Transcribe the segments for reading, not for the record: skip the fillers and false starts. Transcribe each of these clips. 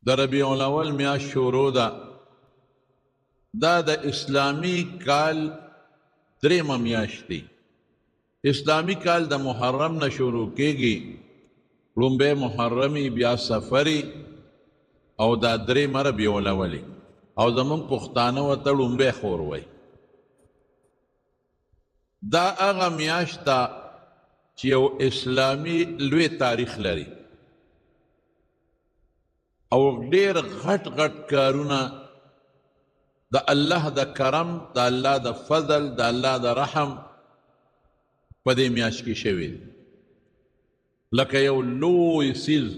د ربیع الاول میاشت شروع ده. دا د اسلامی کال دریمه میاشت دی. اسلامی کال د محرم نه شروع کیږي. لومبه محرمی، بیا سفری، او دا دریمه ربیع الاولی، او زمون پښتانه ورته لومبه خور وای. دا هغه میاشت ده چې یو اسلامي لوی تاریخ لري او ډیر غټ غټ کارونه د الله د کرم، د الله د فضل، د الله د رحم په دې میاشت کې شوي دي. لکه یو لوی څیز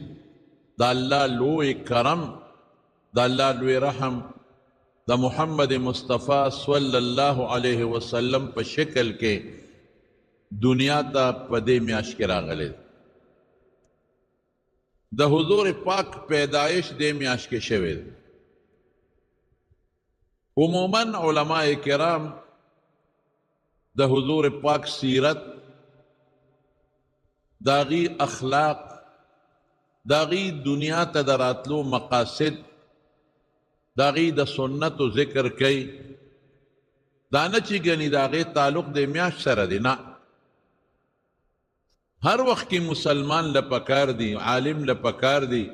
د الله لوی کرم، د الله لوی رحم د محمد مصطفی صلی الله علیه وسلم په شکل کې دنیا ته په دې میاشت کې راغلی. د حضور پاک پیدایش دې میاشت کې شوی دی. عموماً علماء کرام د حضور پاک سیرت، داغی اخلاق، داغی دنیا ته د راتلو مقاصد، داغی د سنت و ذکر کوي. دا نه چې ګنې د هغې تعلق د میاشت سره دی، نه. هر وخت کې مسلمان له پکار دی، عالم له پکار دی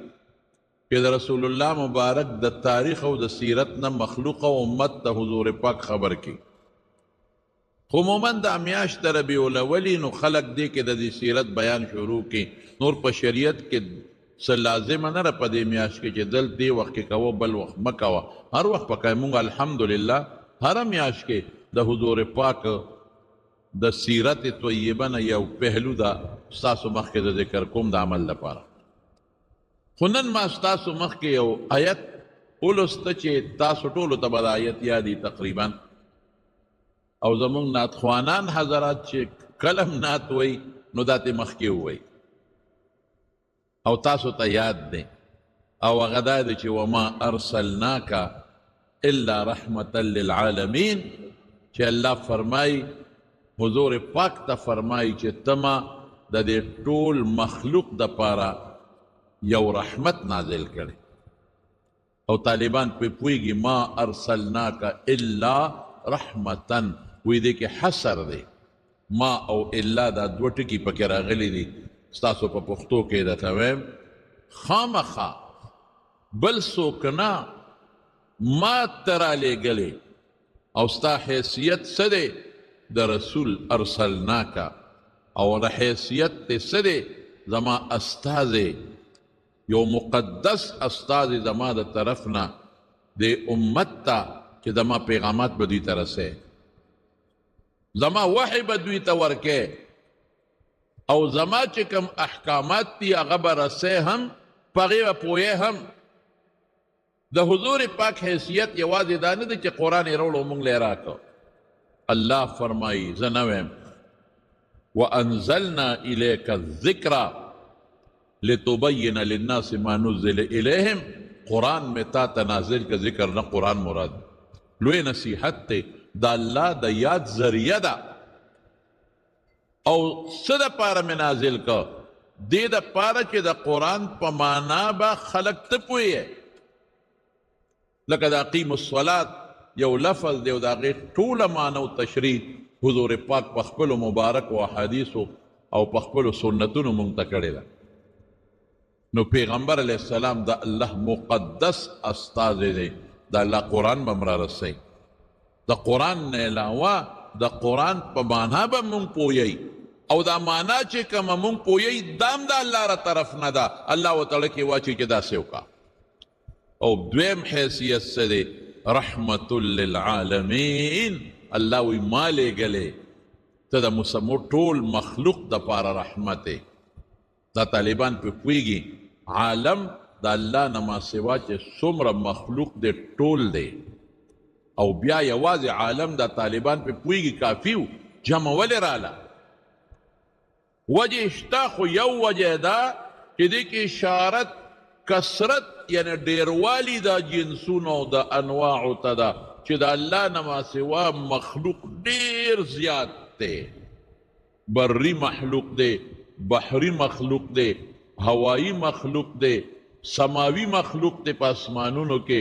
چې د رسول الله مبارک د تاریخ او د سیرت نه مخلوق او امت ته حضور پاک خبر کی. عموماً دا میاشت د ربیع الاولی نو خلق دی کې د دې سیرت بیان شروع کی. نور په شریعت کې څه لازمه نه ده په دې میاشت کې چې دل دې وخت کې کوه بل وخت مه کوه. هر وخت پکای مونږ الحمدلله هره میاشت کې د حضور پاک د سیرت طیبه نه یو پهلو ده ستاسو مخکې د ذکر کوم د عمل لپاره. خو نن ما ستاسو مخکې یو آیت ولسته چې تاسو ټولو ته به د آیت یادي تقریبا، او زمونږ نعتخوانان حضرات چې کلم نعت وی نو دا تې مخکې ووی او تاسو ته یاد دی. او هغه دا دی چې وما ارسلناک الا رحمتا للعالمین، چې الله فرمای حضور پاک ته فرمای چې تما د دې ټول مخلوق د پاره یو رحمت نازل کړي. او طالبان په پویږي ما ارسلناک الا رحمتا، وی دې کې حصر دی. ما او الا دا دوه ټکي پکې راغلي دي. ستاسو په پښتو کې درته وایم خامخا بل څوک نه ما ته رالیږلی، او ستا حیثیت څه دی؟ د رسول ارسلناکا، او د حیثیت ته څه دی؟ زما استازی، یو مقدس استازی زما د طرف نه د امت ته چې زما پیغامات به دوی ته رسې، زما وحی به دوی ته ورکې، او زما چې کوم احکامات دي هغه به رسې هم، په هغې به پوهې هم. د حضور پاک حیثیت یوازې دا نه دی چې قرآن یې راوړو موږ له یې راکړو. الله فرمایي زه نه ویم وانزلنا الیک الذکر لتبین للناس ما نزل الیهم، قرآن میں تا ته نازل که ذکر نه قرآن مراد لوی نصیحت دی، د الله د یاد ذریعه ده. او څه دپاره مې نازل که؟ دې دپاره چې د قرآن په معنا به خلق ته پوهیې. لکه د اقیم الصلات یو لفظ دی او د هغې ټوله معنا او تشریح حضور پاک په خپلو مبارک و احادیثو او په خپلو سنتونو مونږ ته کړې ده. نو پیغمبر علیه السلام د الله مقدس استازی دی، د الله قرآن به م رارسوي. د قرآن نه علاوه د قرآن په معنا به مونږ پوهیئ، او دا معنا چې کومه مونږ پوهیئ دا هم د الله را طرف نه ده. الله ورته کې واچوي چې داسې وکړه. او دویم حیثیت څه دی؟ رحمت للعالمین. الله وی ما لیږلی ته د مسمو ټول مخلوق دپاره رحمت یې. دا طالبان پې پوهېږي عالم د الله نه ما سوا چې څومره مخلوق دی ټول دی، او بیا یوازې عالم دا طالبان پې پوهېږي کافي و. جمع ولې راله؟ وجه شته، خو یو وجه دا چې دې کې اشارت کثرت یعنی ډیروالی دا جنسونو د انواعو ته ده چې د الله نه ما سوا مخلوق ډیر زیات دی. بری مخلوق دی، بحری مخلوق دی، هوایی مخلوق دی، سماوی مخلوق ته په اسمانونو کې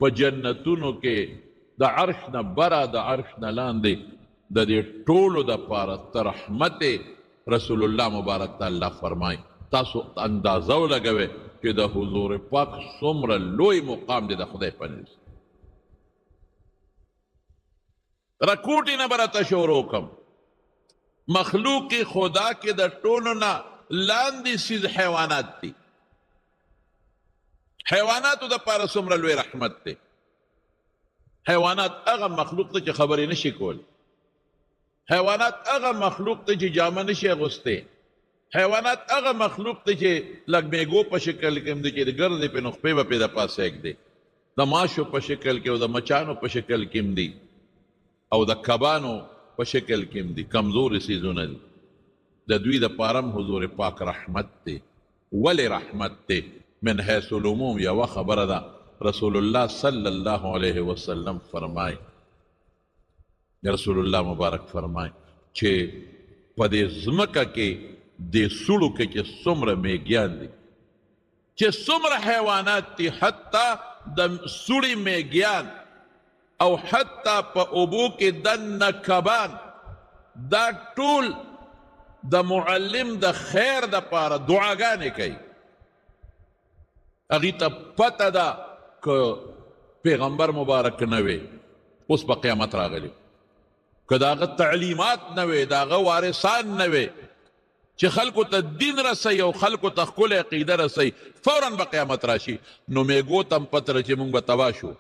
په جنتونو کې د عرش نه بره د عرش نه لاندې د دې ټولو دپاره ته رحمت رسول الله مبارک ته الله فرمای تاسو اندازه ولګوئ چې د حضور پاک څومره لوی مقام دی د خدای په نزد رکوټې نه به راته شروع کم مخلوق خدا کې د ټولو نه لاندې سیز حیوانات دي حیواناتو دپاره څومره لوی رحمت دی حیوانات هغه مخلوق ته چې خبرې نشي کول حیوانات هغه مخلوق ته چې جامه نشي اغوستی حیوانات هغه مخلوق ته چې لږ میږو په شکل کې هم دی چې د ګردې پې نخپې به پې د پاسه ایږدي د ماشو په شکل کې او د مچانو په شکل کې هم دي او د کبانو په شکل کې هم دي کمزوري څیزونه دي د دوی دپاره هم حضور پاک رحمت دی ولې رحمت دی من حیث العموم یوه خبره ده رسول الله صلی الله علیه وسلم فرمای رسول الله مبارک فرمای چې په دې ځمکه کې دې سوړو کې چې څومره میږیان دي چې څومره حیوانات دي حتی د سوړي میږیان او حتی په اوبو کې دننه کبان دا ټول د معلم د خیر دپاره دعاګانې کوي هغې ته پته ده که پیغمبر مبارک نه وي اوس به قیامت راغلی که د هغه تعلیمات نه وي د هغه وارثان نه وي چې خلکو ته دین رسوي او خلکو ته ښکلې عقیده رسوي فورا به قیامت راشي نو میږو ته هم پته ده چې موږ به تباه شو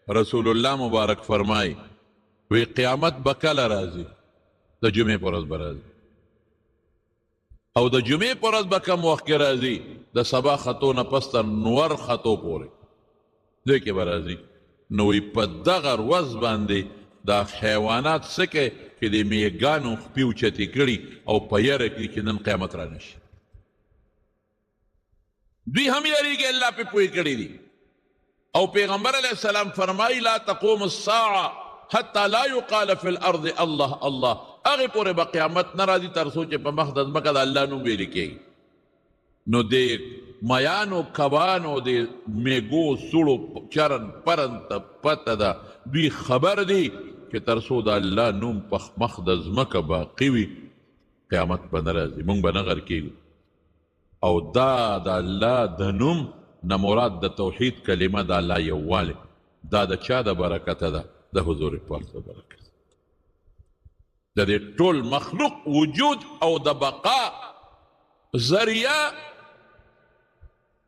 رسول الله مبارک فرمای وی قیامت به کله راځي د جمعې په ورځ به راځي او د جمعې په ورځ به کوم وخت کې راځي د سبا خطو نه پس تر نور خطو پورې دې کې به راځي نو وی په دغه ورځ باندې دا حیوانات څه کوي چې د میږیانو خپې اوچتې کړي او په یره کړي چې نن قیامت را نشي دوی هم یریږي الله پې پوه کړي دي او پیغمبر علیه السلام فرمایي لا تقوم الساعه حتی لا یقال فی الارض الله الله هغې پورې به قیامت نه راځي تر څو چې په مخ د ځمکه د الله نوم ویلې کېږي نو د میانو کبانو د میږو سوړو چرن پرن ته پته ده دوی خبر دي چې تر څو د الله نوم په مخ د ځمکه باقي وي قیامت به نه راځي موږ به نه غر کېږو او دا د الله د نوم نه مراد د توحید کلمه د الله یووالی دا د چا د برکته ده د حضور پاک د برکت د دې ټول مخلوق وجود او د بقا ذریعه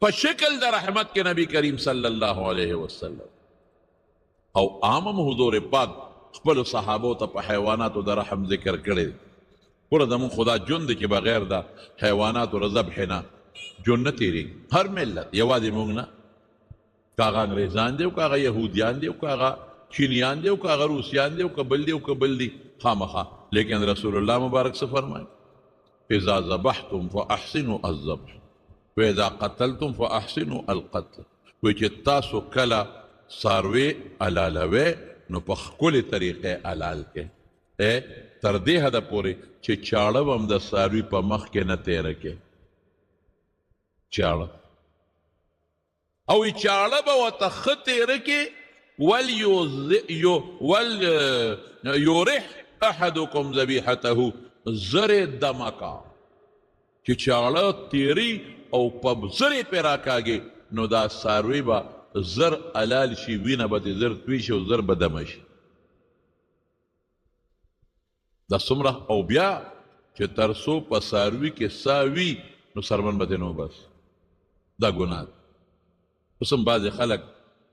په شکل د رحمت کې نبی کریم صلی الله علیه وسلم او عامم حضور پاک خپل صحابو ته په حیواناتو د رحم ذکر کړی ګوره زموږ خدا جون دی چې بغیر د حیواناتو د ذبح نه جون نه تېرېږي هر ملت یوازې موږ نه که هغه انګریزان دي او که هغه یهودیان دي او که هغه چینیان دي او که هغه روسیان دي او که بل دي او که بل دي خامخا لیکن رسول الله مبارک څه فرمایي اذا ذبحتم فاحسنوا الذبح واذا قتلتم فاحسنوا القتل وی چې تاسو کله څاروي حلالوئ نو په ښکلې طریقې حلال کړئ تر دې حده پورې چې چاړه به هم د څاروي په مخ کې نه تېره کړئ چاړه او چاړه به ورته ښه تېره کړي وليرح احدكم ذبيحته زر دمکا چې چاړه تیری او په زر پې راکاږي نو دا څاروي به زر حلال شي وینه به دې زر توی شي او زر به دمه شي دا څومره او بیا چې تر څو په څاروي کې سا وي نو سرمن به دې نو بس دا ګناه ده اوس هم بعضې خلک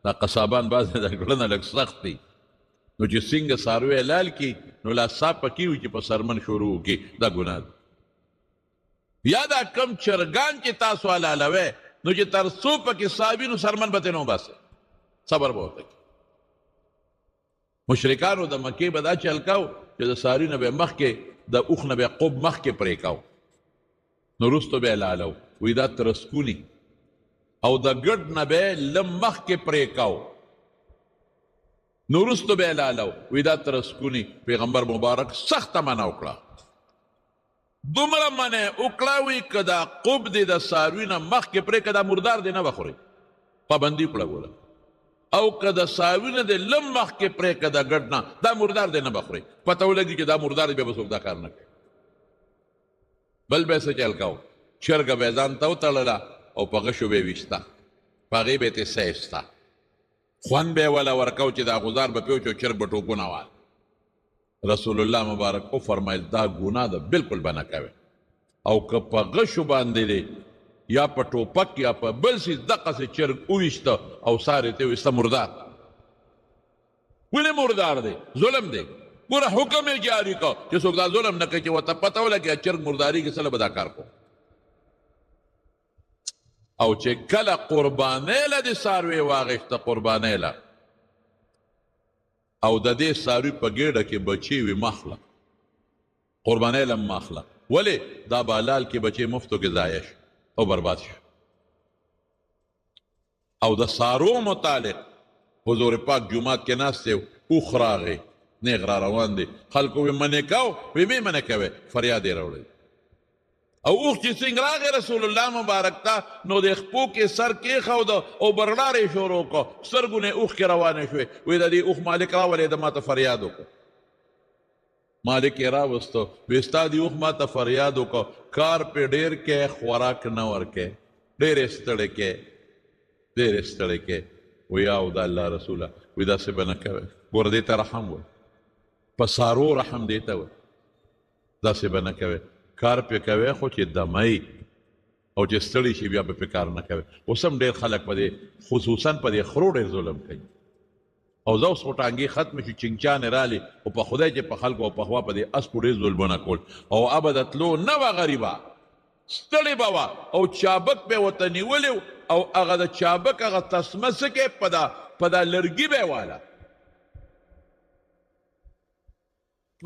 دا قصابان بعضې د کړنه لږ سخت دی نو چې څنګه څاروی حلال کړي نو لا سا پکې وي چې په سرمن شروع وکړي دا ګناه ده یا دا کم چرګان چې تاسو حلالوئ نو چې تر څو پکې سا وي نو سرمن به ترې نه وباسئ صبر به ورته کړي مشرکانو د مکې به دا چل کوو چې د څاروي نه به یې مخکې د اوښ نه به یې قب مخکې پرې کوو نو وروستو به یې حلالو وایي دا ترسکوني او د ګډ نه به یې لږ مخکې پرې کوو نو وروستو به یې حلالو وایي دا ترسکوني پیغمبر مبارک سخته منع وکړه دومره منع وکړه وی که دا قب دی د څاروي نه مخکې پرې که دا مردار دی نه به خورئ پابندي وکړه ګوره او که د څاروي نه دی لږ مخکې پرې که د ګډ نه دا مردار دی نه به خورئ پته ولګي چې دا مردار دی بیا به څوک دا کار نه کوي بل به یې څه چل کوو چرګه به یې ځان ته وتړله او په غشو به یې ویسته په هغې به یې ترې سیسته خوند به یې وله ورکو چې دا غزار به پې وچو چرګ به ټوپونه وال رسول الله مبارک وفرمایل دا ګناه ده بالکل به نه کوې او که په غشو باندې دی یا په ټوپک یا په بل څیز دقسې چرګ وویسته او سار یې ته ویسته مردار ولې مردار دی ظلم دی ګوره حکم یې جاري کو چې څوک دا ظلم نه کوي چې ورته پته ولګي چرګ مرداري کې څله به دا کار کو او چې کله قربانۍ له د څاروي واغېسته قربانۍ له او د دې څاروي په ګېډه کې بچې وي مخله قربانۍ له مخله ولې دا بالال کې بچې مفتو کې ضایع شو او برباد شو او د څارو متعلق حضور پاک جومات کې ناست دی اوښ راغی نیغ را روان دی خلکو وی منې کو وی مې منې کوې فریاد یې راوړی او اوښ چې څنګه راغی رسول الله مبارک ته نو د خپو کې سر کېښود او برړار یې شروع کړو سترګو نه اوښ کې روانې شوې وی د دې اوښ مالک راولېده ما ته فریاد وکړو مالک یې راوستو وی ستا دې اوښ ما ته فریاد وکړو کار پې ډېر کې خوراک نه ورکې ډېر یې ستړی کې ډېر یې ستړی کې وی یا د الله رسوله وی داسې به نه کوې ګوره دې ته رحم وی په څارو رحم دې ته وی داسې به نه کوې کار پې کوې خو چې دمی او چې ستړي شي بیا به پې کار نه کوې اوس هم ډېر خلک په دې خصوصا په دې خرو ډېر ظلم کوي او زه اوس خو ټانګې ختمې شو چنګچانې رالې او په خدای چې په خلکو او په خوا په دې اسپو ډېر ظلمونه کول او ابه د تلو نه وه غریبه ستړې به وه او چابک به یې ورته نیولې او هغه د چابک هغه تسمه څه کې په دا لرګي به یې واله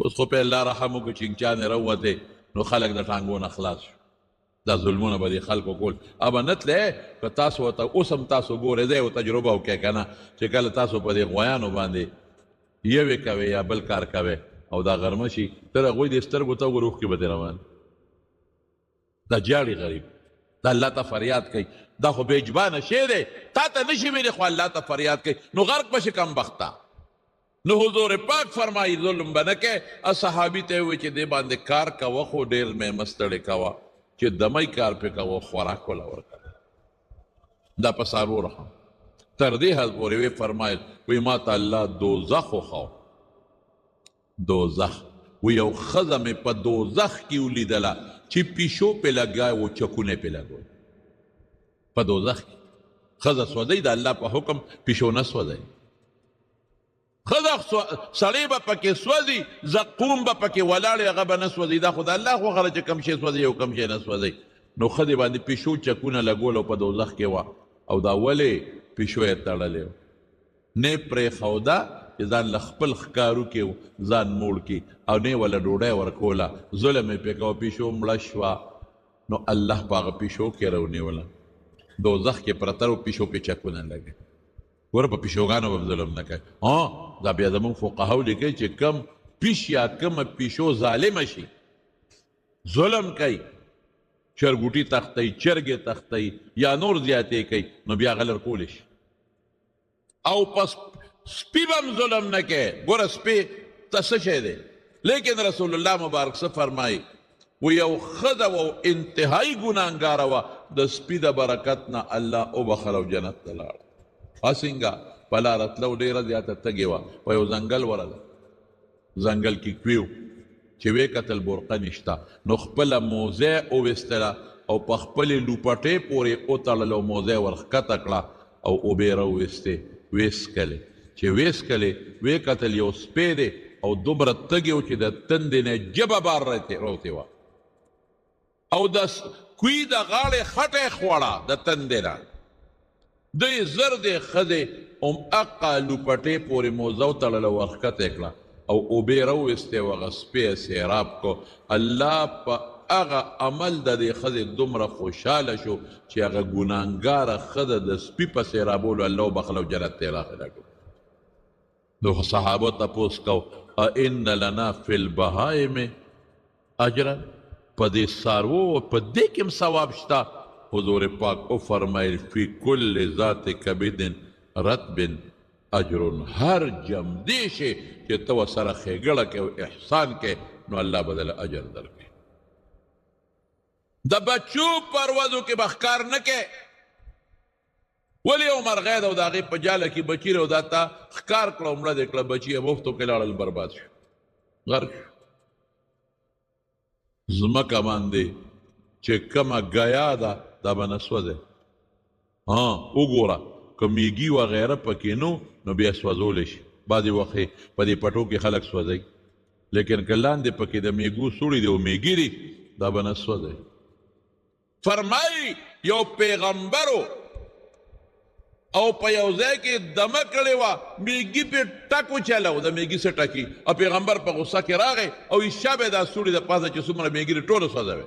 اوس خو په الله رحم وکړو چنګچانې راووتې نو خلک د ټانګو نه خلاص شو دا ظلمونه به دې خلکو کول ابه نه تلې که تاسو ورته اوس هم تاسو ګورئ زه یو تجربه وکړئ که نه چې کله تاسو په دې غویانو باندې یوې کوئ یا بل کار کوئ او دا غرمه شي تر هغوی دې سترګو ته وګوره اوښکې به دې روان دا جاړي غریب دا الله ته فریاد کوي دا خو بېجبانه شی دی تا ته نشي ویلی خو الله ته فریاد کوي نو غرق به شي کمبخته نو حضور پاک فرمایي ظلم به نه کوې صحابي ته یې ووایي چې دې باندې کار کوه خو ډېر مې مستړې کوه چې دمی کار پې کوه خوراک وله ورکوه دا په څارو رحم تر دې حد پورې ویې فرمایل وی ما ته الله دوزخ وښو دوزخ وی یو ښځه مې په دوزخ کې ولیدله چې پیشو پې لګای و چکونه پې لګول په دوزخ کې ښځه سوځئ د الله په حکم پیشو نه سوځئ ښځه سړی به پکې سوځي زقوم به پکې ولاړې هغه به نه سوځي دا خو د الله خوښه ده چې کم شی سوځي او کم شی نه سوځي نو ښځې باندې پیشو چکونه لګول او په دوزخ کې وه او دا ولې پیشو یې تړلی و نه یې پرېښوده چې ځان له خپل ښکارو کې ځان موړ کړي او نه یې وله ډوډۍ ورکوله ظلم یې پرې کوه پیشو مړه شوه نو الله په هغه پیشو کې راونیوله دوزخ کې پرته و پیشو پې چکونه لګوي ګوره په پیشوګانو به ظلم نه کوي دا بیا زموږ فقهاو لیکي چې کم پیش یا کمه پیشو ظالمه شي ظلم کوي چرګوټي تختوي چرګې تختوي یا نور زیاتې کوي نو بیا غلر کولی شي او پس سپي به هم ظلم نه کوي ګوره سپي ته څه شی دی لیکن رسول الله مبارک څه فرمایي و یو ښځه و انتهایي ګناهګاره وه د سپي د برکت نه الله وبخل او جنت ته لاړه څنګه په لاره تلو ډېره زیاته تږې وه په یو ځنګل ورغله ځنګل کې کوي چې ویې کتل برقه نشته نو خپله موزه وویستله او په خپلې لوپټې پورې وتړله او موزه یې ورښکته کړه او اوبې راوویستې ویې څکلې چې ویې څکلې ویې کتل یو سپی دی او دومره تږې و چې د تندې نه ژبه بار راوتې وه او د کوی د غاړې خټه یې خوړه د تندې نه دوی زر دی ښځې اقا لوپټې پورې موزه وتړله ورښکته یې کړه او اوبې راوویستې و هغه سپی یې سیراب کو الله په هغه عمل د دې ښځې دومره خوشحاله شو چې هغه ګناهګاره ښځه د سپي په سیرابولو الله وبخله او جنت ته یې داخله کړو نو صحابو تپوس کو ان لنا فی البهائم اجرا په دې څاروو په دې کې هم ثواب شته. حضور پاک وفرمایل فی کل ذات کبد رطب اجر، هر جمدی شي چې ته ورسره ښېګړه کوې او احسان کوې نو الله به دله اجر درکوي. د بچو پروازو کې به ښکار نه کوې. ولې یو مرغۍ ده او د هغې په جاله کې بچي دی او دا تا ښکار کړه او مړه دې کړه، بچي یې مفتو کې لاړل، برباد شو، غرق شو. ځمکه باندې چې کومه ګیا ده دا به نسوه دی. وګوره که میږي وغیره پکې نو بیا سوځولی شي. بعضې وخت په دې پټو کې خلک سوځوي، لیکن که لاندې پکې د میږو سوړي دی او میږي دي دا به نسوه دی. فرمایي یو پیغمبرو او په یو ځای کې دمه کړې وه، میږي پې ټک وچلو، د میږي څه ټکي، او پیغمبر په غصه کې راغی او ایشا به دا سوړي د پاسه چې څومره میږي دي ټوله سوځوي.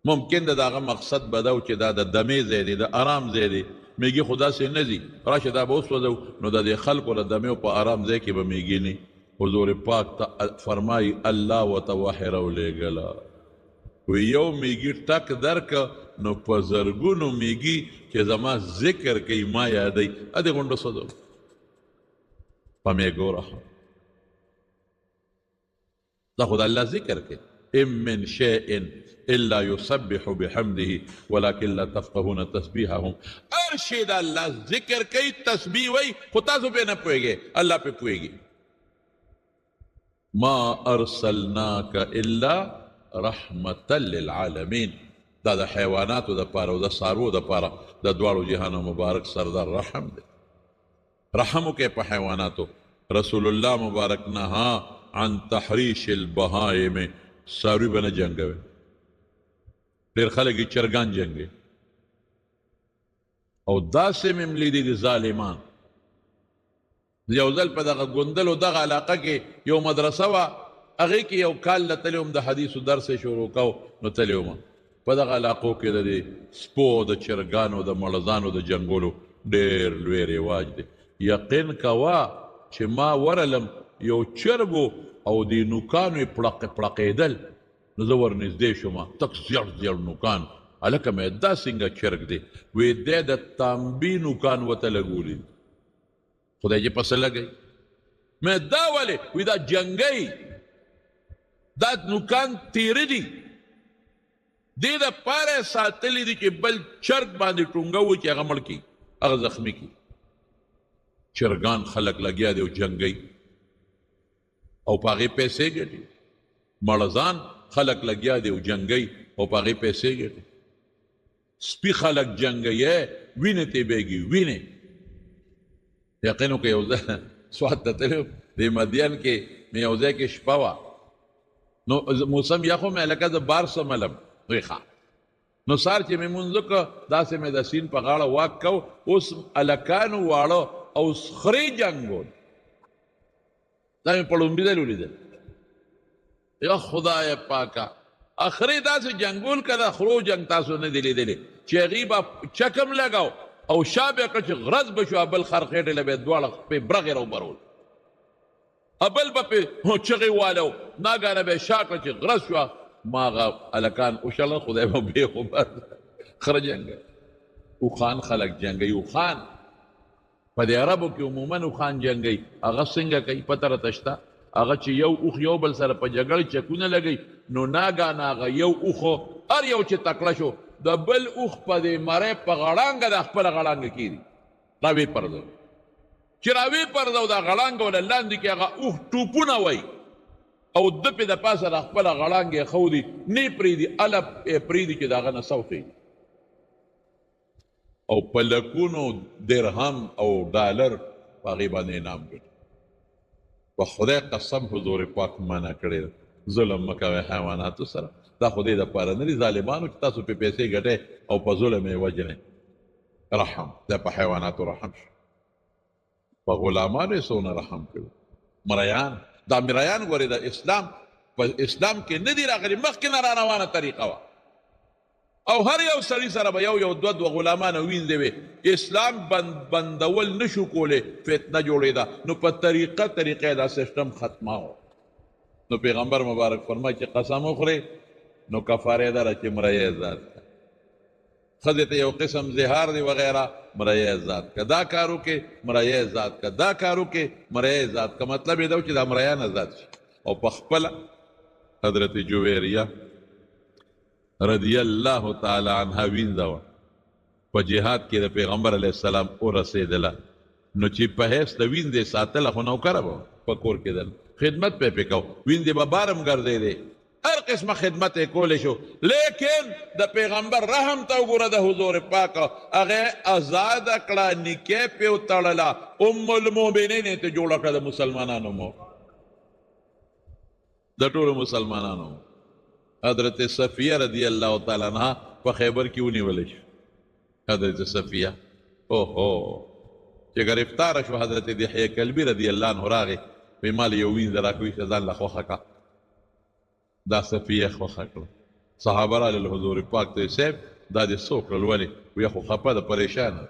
ممکن د هغه مقصد به دا و چې دا د دمې ځای دی، د آرام ځای دی. میږي خو داسې نه ځي، راشه دا به وسوځو نو د دې خلکو د دمې په آرام ځای کې به میږي نه. حضور پاک ته فرمایي الله ورته وحی راولېږله، وی یو میږي ټک درکه نو په زرګونو میږي چې زما ذکر کوي ما یادوي ادې غونډه سوځو په میږو رحم. دا خو د الله ذکر کوي. ام من شیء الا یسبح بحمده ولکن لا تفقهون تسبیحهم. هر شی د الله ذکر کوي، تسبیح وایي، خو تاسو پې نه پوهېږئ، الله پې پوهېږي. ما ارسلناک الا رحمة للعالمین. دا د حیواناتو دپاره او د څاروو دپاره د دواړو جهانو مبارک سردار رحم دی. رحم وکړئ په حیواناتو. رسول الله مبارک نهى عن تحریش البهائم. څاروي به نه جنګوي. ډېر خلک یې چرګان جنګوي او داسې مې هم لیدي دي ظالمان. یو ځل په دغه ګوندلو دغه علاقه کې یو مدرسه وه، هغې کې یو کال له تللی وم، د حدیثو درس یې شروع کو نو تللی وم. په دغه علاقو کې د دې سپو د چرګانو د مړزانو د جنګولو ډېر لوی رواج دی. یقین کوه چې ما ورلم یو چرګ او د نوکانو یې پړقېدل، نو زه ورنږدې شوم، تک زیړ زیړ نوکان. هلکه مې دا څنګه چرګ دی؟ وی دی د تانبي نوکان ورته لګولي دي. خدای چې پسې لګوي. مې دا ولې؟ وی دا جنګی، دا نوکان تیره دي، دې دپاره یې ساتلي دي چې بل چرګ باندې ټونګه وي چې هغه مړ کړي، هغه زخمي کړي. چرګان خلک لګیا دي او جنګی او په هغې پیسې ګټي. مړزان خلک لګیا دي او جنګی او په هغې پیسې ګټي. سپي خلک جنګی، وینې ترې بهېږي، وینې. یقین وکړه یو ځای سوات ته تللی د مدین کې مې یو ځای کې شپه وه، نو موسم یخ و مې هلکه زه بار سملم. وی ښه نو سار چې مې مونځ وکړه داسې مې د سیند په غاړه واک کو، اوس هلکانو واړه او خرې جنګول. دا مې په لومړي ځل ولیدل. یا خدای پاکه اخرې داسې جنګول که د خرو جنګ تاسو نه دی لیدلی چې هغې به چکم لګاو او شا به یې کړه چې غرض به شو، بل خر خېټې له به یې دواړه پې برغې راوبرول، بل به پې چغې والو، ناګانه به یې شا کړه چې غرض شوه. ما هغه هلکان وشړل، خدای به بې خبر خره جنګوي. اوښان خلک جنګوي. اوښان په دې عربو کې عموما اوښان جنګوي. هغه څنګه کوي پته راته شته؟ هغه چې یو اوښ یو بل سره په جګړې چکونه لګوي، نو ناګانه هغه یو اوښ هر یو چې تکړه شو د بل اوښ په دې مرۍ په غړانګه د خپله غړانګه کېږي، راویې پرځوي. چې راویې پرځو دا غړانګه وله لاندې کې هغه اوښ ټوپونه وایي او د پې د پاسه د خپله غړانګې یې ښودي، نه یې پرېږدي، هله یې پرېږدي چې د هغه نه سوخېږي. او په لکونو درهم او ډالر په هغې باندې انعام ګټي. په خدای قسم حضور پاک منع کړی ده ظلم مه کوئ حیواناتو سره. دا خو دې دپاره نه دي ظالمانو چې تاسو پې پیسې ګټئ او په ظلم یې وجنئ. رحم دا په حیواناتو رحم شو. په غلامانو یې څونه رحم کړي. مریان، دا مریان ګورې د اسلام په اسلام کې نه دي راغلي، مخکې نه را روانه طریقه وه او هر یو سړي سره به یو دوه غلامانه وینځې وې. اسلام بندول نشو کولی، فتنه جوړېده، نو په طریقه دا سیسټم ختمه و. نو پیغمبر مبارک فرمایي چې قسم وخورې نو کفاره داره چې مریی ازاد کړه، ښځې ته یو قسم زهار دی وغیره مریی ازاد کړه، دا کار وکړې مریی ازاد کړه، دا کار وکړې مریی ازاد کړه. مطلب یې دا چې دا مریان ازاد شي. او په خپله حضرت جویریه رضی الله تعالی عنها وینځه وه په جهاد کې د پیغمبر علیه السلام ورسېدله، نو چې په حیث د وینځې ساتله خو نوکره به په کور کېدل، خدمت پې پې کو، وینځې به بارم ګرځېدې، هر قسمه خدمت یې کولی شو. لیکن د پیغمبر رحم ته وګوره د حضور پاک، هغې ازاده کړه، نکاح پې وتړله، ام المؤمنین یې ته جوړه کړه د مسلمانانو مو، د ټولو مسلمانانو. حضرت صفیه رضی الله تعالی عنها په خیبر کې ونیولی شو. حضرت صفیه اوهو چې گرفتاره شو، حضرت دحیه کلبي رضی الله عنه راغی، وی مال یو وینځه راکوي چې ځان له خوښه کړه. دا صفیه خوښه کړه. صحابه راغلل حضور پاک ته، صاحب دا دې څه وکړل؟ ولې؟ وی خو خفه ده، پریشانه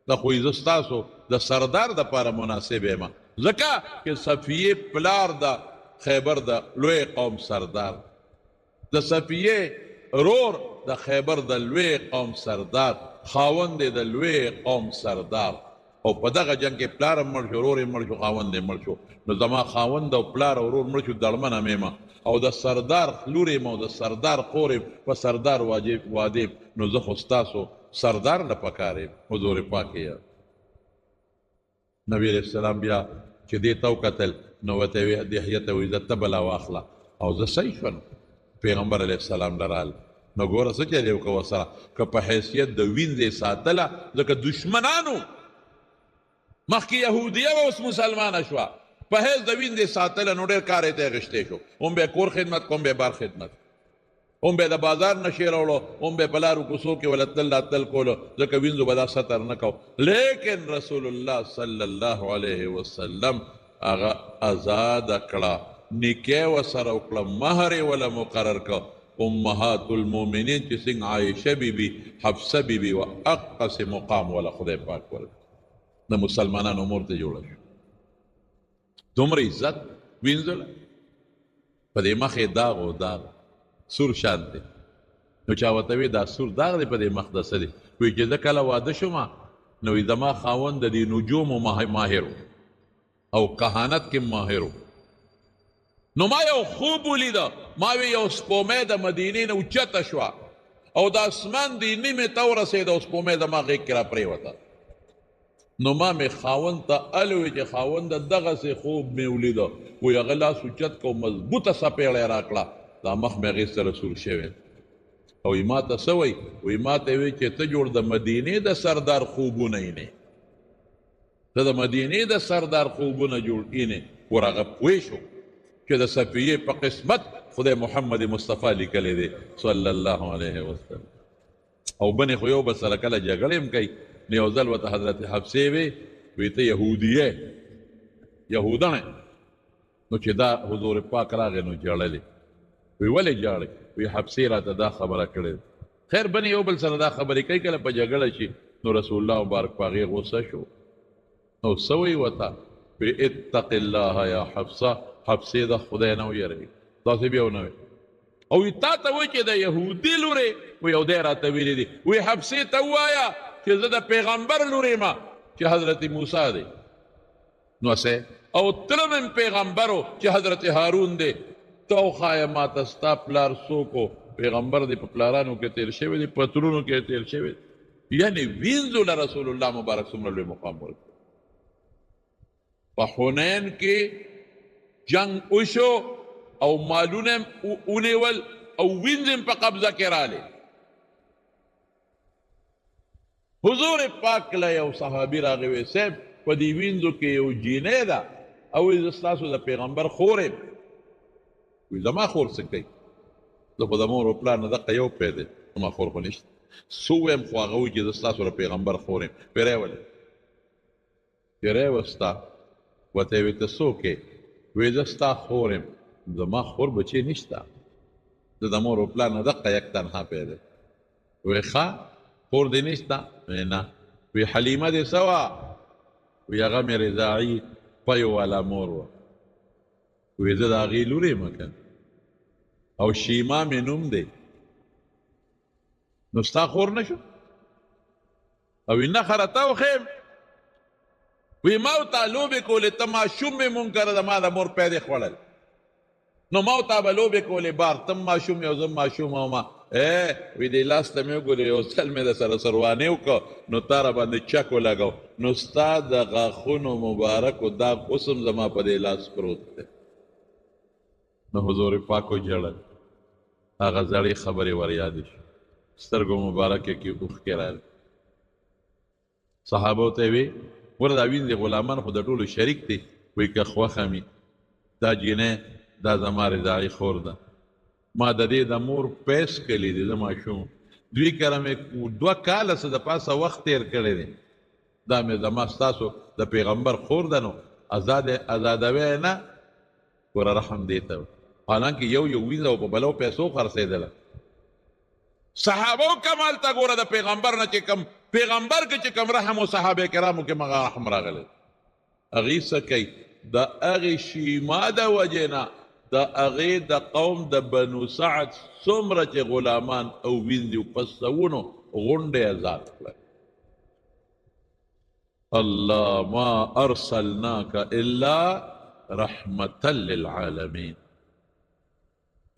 دا خو زه ستاسو د سردار دپاره مناسب یم، ځکه چې صفیه پلار د خیبر د لوی قوم سردار، د صفیه رور د خیبر د لوی قوم سردار، خاوند د لوی قوم سردار. او په دغه جنگ کې پلار هم مړ شو، رور یې مړ شو، خاوند یې مړ شو. نو زما خاوند او پلار او رور مړ شو، دړمنه مې یم، او د سردار لور یم او د سردار خور یم، په سردار واده یم، نو زه خو ستاسو سردار نه پکار یم. حضور پاک یې نبی علیه السلام بیا چې دې ته وکتل، نو ورته یې ویل دحیه ته وایي زه تبه لا واخله، او زه صحیح شوم. پیغمبر علیه السلام لرال نو ګوره څه چلې وکړه ورسره، که په حیثیت د وینځې ساتله، ځکه دشمنانو مخکې یهودیه به اوس مسلمانه شوه، په حیث د وینځې ساتله، نو ډېر کار یې ته اخیستی شو. هم به کور خدمت کو، هم به بار خدمت، هم به د بازار نه شی راوړو، هم به په لارو کوڅو کې وله تل راتل کولو، ځکه وینځو به دا ستر نه کو. لیکن رسول الله صلی الله علیه وسلم هغه ازاده کړه، نکاح ورسره وکړه، مهر یې وله مقرر کړه. امهات المؤمنین چې څنګه عایشه بیبي، حفصه بیبي و اقص مقام وله خدای پاک ورکړه، د مسلمانانو مور ته جوړه شو. دومره عزت وینځله، په دې مخ یې داغ و داغ سور شان دی. نو چا ورته وی دا سور داغ دی په دې مخ د څه دی؟ وایي چې زه کله واده شومه، نو زما خاوند د دې نجومو ماهر و او کهانت کې ماهر و. نو ما یو خوب ولیده، ما وی یو سپومۍ د مدینې نه اوچته شوه، او د اسمان دې نیمې ته ورسېده، او سپومۍ زما غېږ کې را پرېوته. نو ما مې خاوند ته الوی چې خاونده دغسې خوب مې ولیده، وایي هغه لاس اوچت کو، مضبوطه څپېړی راکړه، دا مخ مې هغې سره سور شوی. او ما ته څه وایي؟ وایي ما ته یې وایي چې ته جوړ د مدینې د سردار خوبونه یې، ته د مدینې د سردار خوبونه جوړ اینې. ور هغه پوه شو چې د صفیې په قسمت خدای محمد مصطفی لیکلی دی صلی الله علیه وسلم. او بنې خو یو بل سره کله جګړې هم کوي، نو یو ځل ورته حضرت حفصې وی ته یهودیه یهودنې، نو چې دا حضور پاک راغی نو ژړلې. وی ولې ژاړې؟ وی حفصې راته دا خبره کړې. خیر بنې یو بل سره دا خبرې کوي، کله په جګړه شي نو رسول الله مبارک په هغې غوسه شو، نو څه وایي ورته؟ وی اتق الله یا حفصه، حفصې د خدای نه ویرېږي. داسې بیا ونه وی. او تا ته وایي چې د یهودي لورې، وی او دی راته ویلي دي، وی حفصې ته ووایه چې زه د پیغمبر لور یم چې حضرت موسی دی، نو څه، او تره مې پیغمبر و چې حضرت هارون دی. ته وښایه ما ته ستا پلار څوک و؟ پیغمبر دی په پلارانو کې تېر شوی دی، په ترونو کې تېر شوی دی. یعنې وینځو له رسول الله مبارک څومره لوی مقام ورکړ. په حنین کې جنگ وشو، او مالونه ونیول، او وینځ په قبضه کې رالی. حضور پاک له یو صحابي راغی، وی صاحب په دې وینځو کې یو جینۍ ده، او زه ستاسو د پیغمبر خور یم. وی زما خور څه کوي؟ زه خو د مور و پلار نه دقه یو پی دی، زما خور خو نشته. څه ووایم؟ خو هغه وایي چې زه ستاسو د پیغمبر خور یم. وی راولې، چې راوسته، ورته یې وی ته څوک یې؟ وی زه ستا خور یم. زما خور بچی نشته، زه د مور و پلار نه دقه یک تنها پی دی. وی ښه خور دې نشته؟ وی نه. وی حلیمه دې څه وه؟ وی هغه مې رضاعي پی والا مور وه. وی زه د هغې لور یم که او شیما مې نوم دی نو ستا خور نه شو او وی نه خره ته وښیم وی ما ورته لوبې کولې ته ماشوم مې مونږ کره د ما د مور پیدې خوړل نو ما ورته به لوبې کولې بار ته ماشوم یو زه ماشوم او ما وی دې لاس ته مې وګورې یو ځل مې د سره سروانې وکړه نو تا را باندې چک ولګو نو ستا د غاښونو مبارکو داغ اوس هم زما په دې لاس پروت دی نو حضور پاک وژړل هغه زړې خبرې ور یادې شو سترګو مبارکه کې اوښکې راغلې صحابو ته وی ګوره دا وینځې غلامان خو د ټولو شریک دی وی که خوښه مې دا جینۍ دا زما رضاعي خور ده ما د دې د مور پیس کلی دی زه ماشوم دوی کره مې 2 کاله څه د پاسه وخت تیر کړی دی دا مې زما ستاسو د پیغمبر خور ده نو ازادوی نه ګوره رحم دې ته حالانکه یو وینځه او په بلو پیسو خرڅېدله صحابو کمال ته ګوره د پیغمبر نه چې کم پیغمبر کې چې کم رحم او صحابه کرامو کې مغه رحم راغلی هغې څه کوي د هغې شیما د وجې نه د هغې د قوم د بنو سعد څومره چې غلامان او ویندې په سوونو غونډې ازاد کړل الله ما ارسلناک الا رحمة للعالمین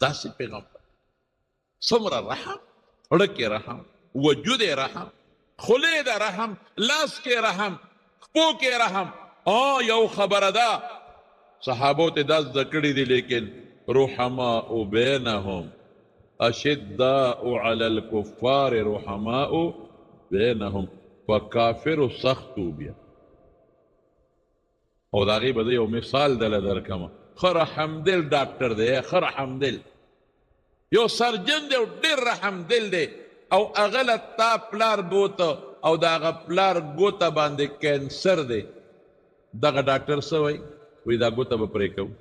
داسې پیغمبر څومره رحم ړکې رحم وجود رحم خولې د رحم لاس کې رحم خپو کې رحم یو خبره ده صحابو ته دا زده کړي دي لیکن رحماء بینهم اشداء علی الکفار رحماء بینهم په کافرو سختو بیا او د هغې به زه یو مثال دله درکمه ښه رحمدل ډاکټر دی ښه رحمدل یو سرجن دی او ډېر رحمدل دی او هغه له تا پلار بوته او د هغه پلار ګوته باندې کینسر دی دغه ډاکټر څه وایي وی دا ګوته به پرې کوو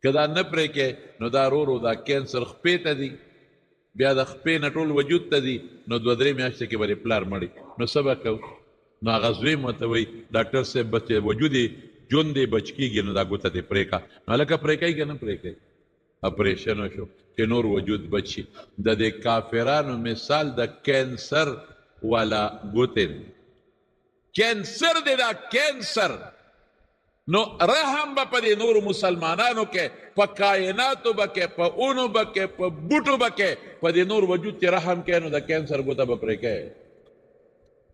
که دا نه پرې کوې نو دا ورو دا کینسر خپې ته دی بیا د خپې نه ټول وجود ته دی نو 2-3 میاشتې کې به دې پلار مړي نو څه به کوو نو هغه زوی ورته وایي ډاکټر صاحب بس وجود یې ژوند یې بچ کېږي نو دا ګوته دې پرې کړه نو هلکه پرې کوي که نه پرې کوي اپریشن وشو چې نور وجود بچ شي د دې کافرانو مثال د کینسر والا ګوتې کینسر دی دا کینسر نو رحم به په دې نورو مسلمانانو کې په کائناتو به کې په اونو به کې په بوټو به کې په دې نور وجود چې رحم کې نو د کینسر ګوته به پرې کې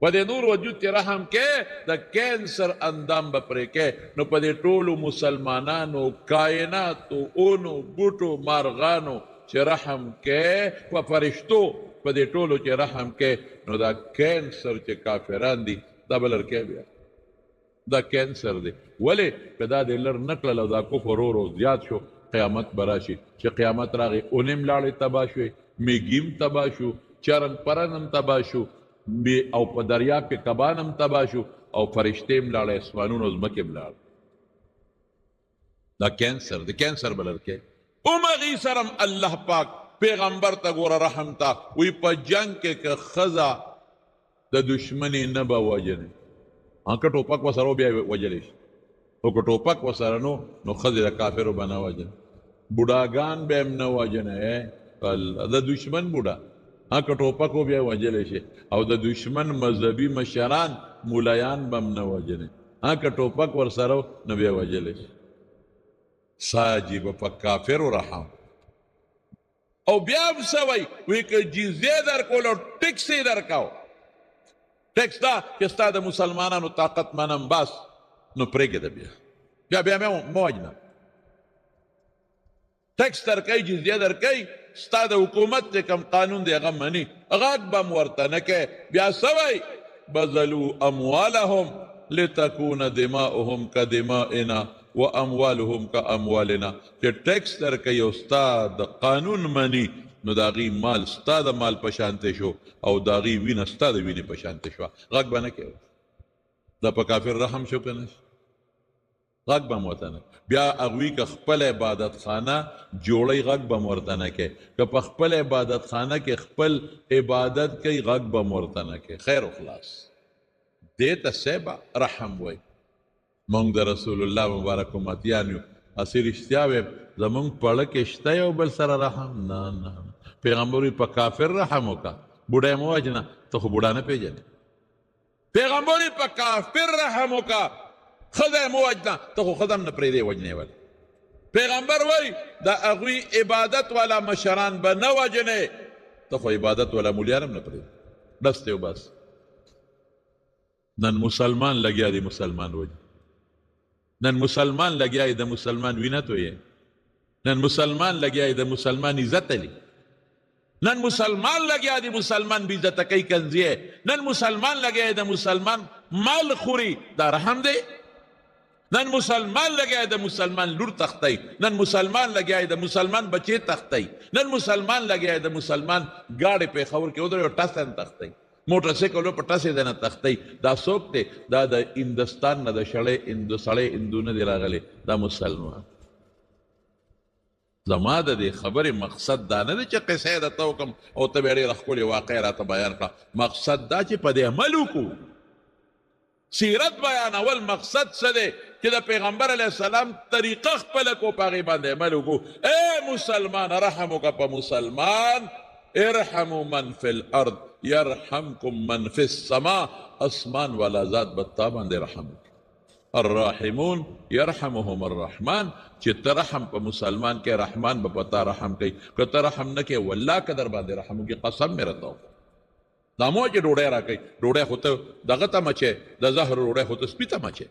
په دې نور وجود چې رحم کې د کینسر اندام به پرې کې نو په دې ټولو مسلمانانو کائناتو اونو بوټو مارغانو چې رحم کې په فرشتو په دې ټولو چې رحم کې نو دا کینسر چې کافران دي دا به لر کې بیا دا کینسر دی ولې که دا دې لر نه کړل او دا کفر ورو زیات شو قیامت به راشي چې قیامت راغی اونیم لاړې تباه شوې میږیم تباه شو چرن پرن هم تباه شو او په دریاب کې کبان هم تباه شو او فرشتې هم لاړې اسمانونو ځمکې هم لاړ دا کینسر دی کینسر به لر کې هغې سره هم الله پاک پیغمبر ته ګوره رحم ته وی په جنگ کې که ښځه د دشمني نه به وجنې که ټوپک ورسره بیا وجلی شي او که ټوپک ورسره نو ښځې د کافرو به نه وجنې بوډاګان به هم نه وجنې د دشمن بوډا که ټوپک بیا وجلی شي او د دشمن مذهبي مشران مولایان به هم نه وجنې که ټوپک ورسره نو بیا وجلی شي ساجي به په کافرو رحم او بیا هم څه وایي وایي که جزیه درکول او ټکس یې درکاو ټیکس دا چې ستا د مسلمانانو طاقت منم بس نو پرېږده بیا مې مه وجنه ټیکس درکوي جزیه درکوي ستا د حکومت چې کوم قانون دی هغه مني غږ به م ورته نه کوې بیا څه وایي بذلوا اموالهم لتكون دماؤهم كدمائنا واموالهم كاموالنا چې ټیکس درکوي او ستا د قانون مني نو د هغې مال ستا د مال په شانتې شو او د هغې وینه ستا د وینې په شانتې شوه غږ به نه کوې دا په کافر رحم شو که نه غږ به م ورته نه بیا هغوی که خپل عبادتخانه جوړی غږ به م ورته نه کوې که په خپل عبادتخانه کې خپل عبادت کوي غږ به م ورته نه کوې خیر و خلاص دې ته سیبه رحم وایي مونږ د رسول الله مبارک امتیان یو اسی رښتیا ویم زمونږ پړه کې شته یو بل سره رحم نه نه پیغمبر وی په کافر رحم وکړه بوډۍ مه وژنه ته خو بوډا نه پېژنې پیغمبر وی په کافر رحم وکړه ښځه یې مه وژنه ته خو ښځه هم نه پرېږدې وژنې ولې پیغمبر وی د هغوی عبادت والا مشران به نه وژنې ته خو عبادت والا مولیان هم نه پرېږدې بس دی بس نن مسلمان لګیا دی مسلمان وژني نن مسلمان لګیا دی د مسلمان وینه تویې نن مسلمان لګیا دی د مسلمان عزت علی نن مسلمان لګیا دی مسلمان بی عزت کوي کنځي نن مسلمان لګیا دی د مسلمان مال خوري دا رحم دی نن مسلمان لګیا دی د مسلمان لور تختی نن مسلمان لګیا دی د مسلمان بچی تختی نن مسلمان لګیا دی د مسلمان گاډي په خور کې ودرې ټاسن تختی موټر سایکل په ټاسې د نه تختی دا څوک دی دا د هندوستان نه د سړی هندو نه دی راغلی دا مسلمان زما د دې خبرې مقصد دا نه دی چې قصه یې درته وکړم او ته بیا ډېره ښکلې واقع راته بیان کړه مقصد دا چې په دې عمل وکړو سیرت بیانول مقصد څه دی چې د پیغمبر علیه السلام طریقه خپله کو په هغې باندې عمل وکړو ای مسلمان رحم وکړه په مسلمان ارحموا من فی الارض یرحمکم من فی السما اسمان والا ذات به تا باندې رحم وکړي الراحمون یرحمهم الرحمن چې ته رحم په مسلمان کې رحمان به په تا رحم کوي که ته رحم نه کوې والله که در باندې رحم وکړي قسم مې راته وکړه دا مو چې ډوډۍ راکوي ډوډۍ خو ته دغه ته مچې د زهر ډوډۍ خو ته سپي ته مچې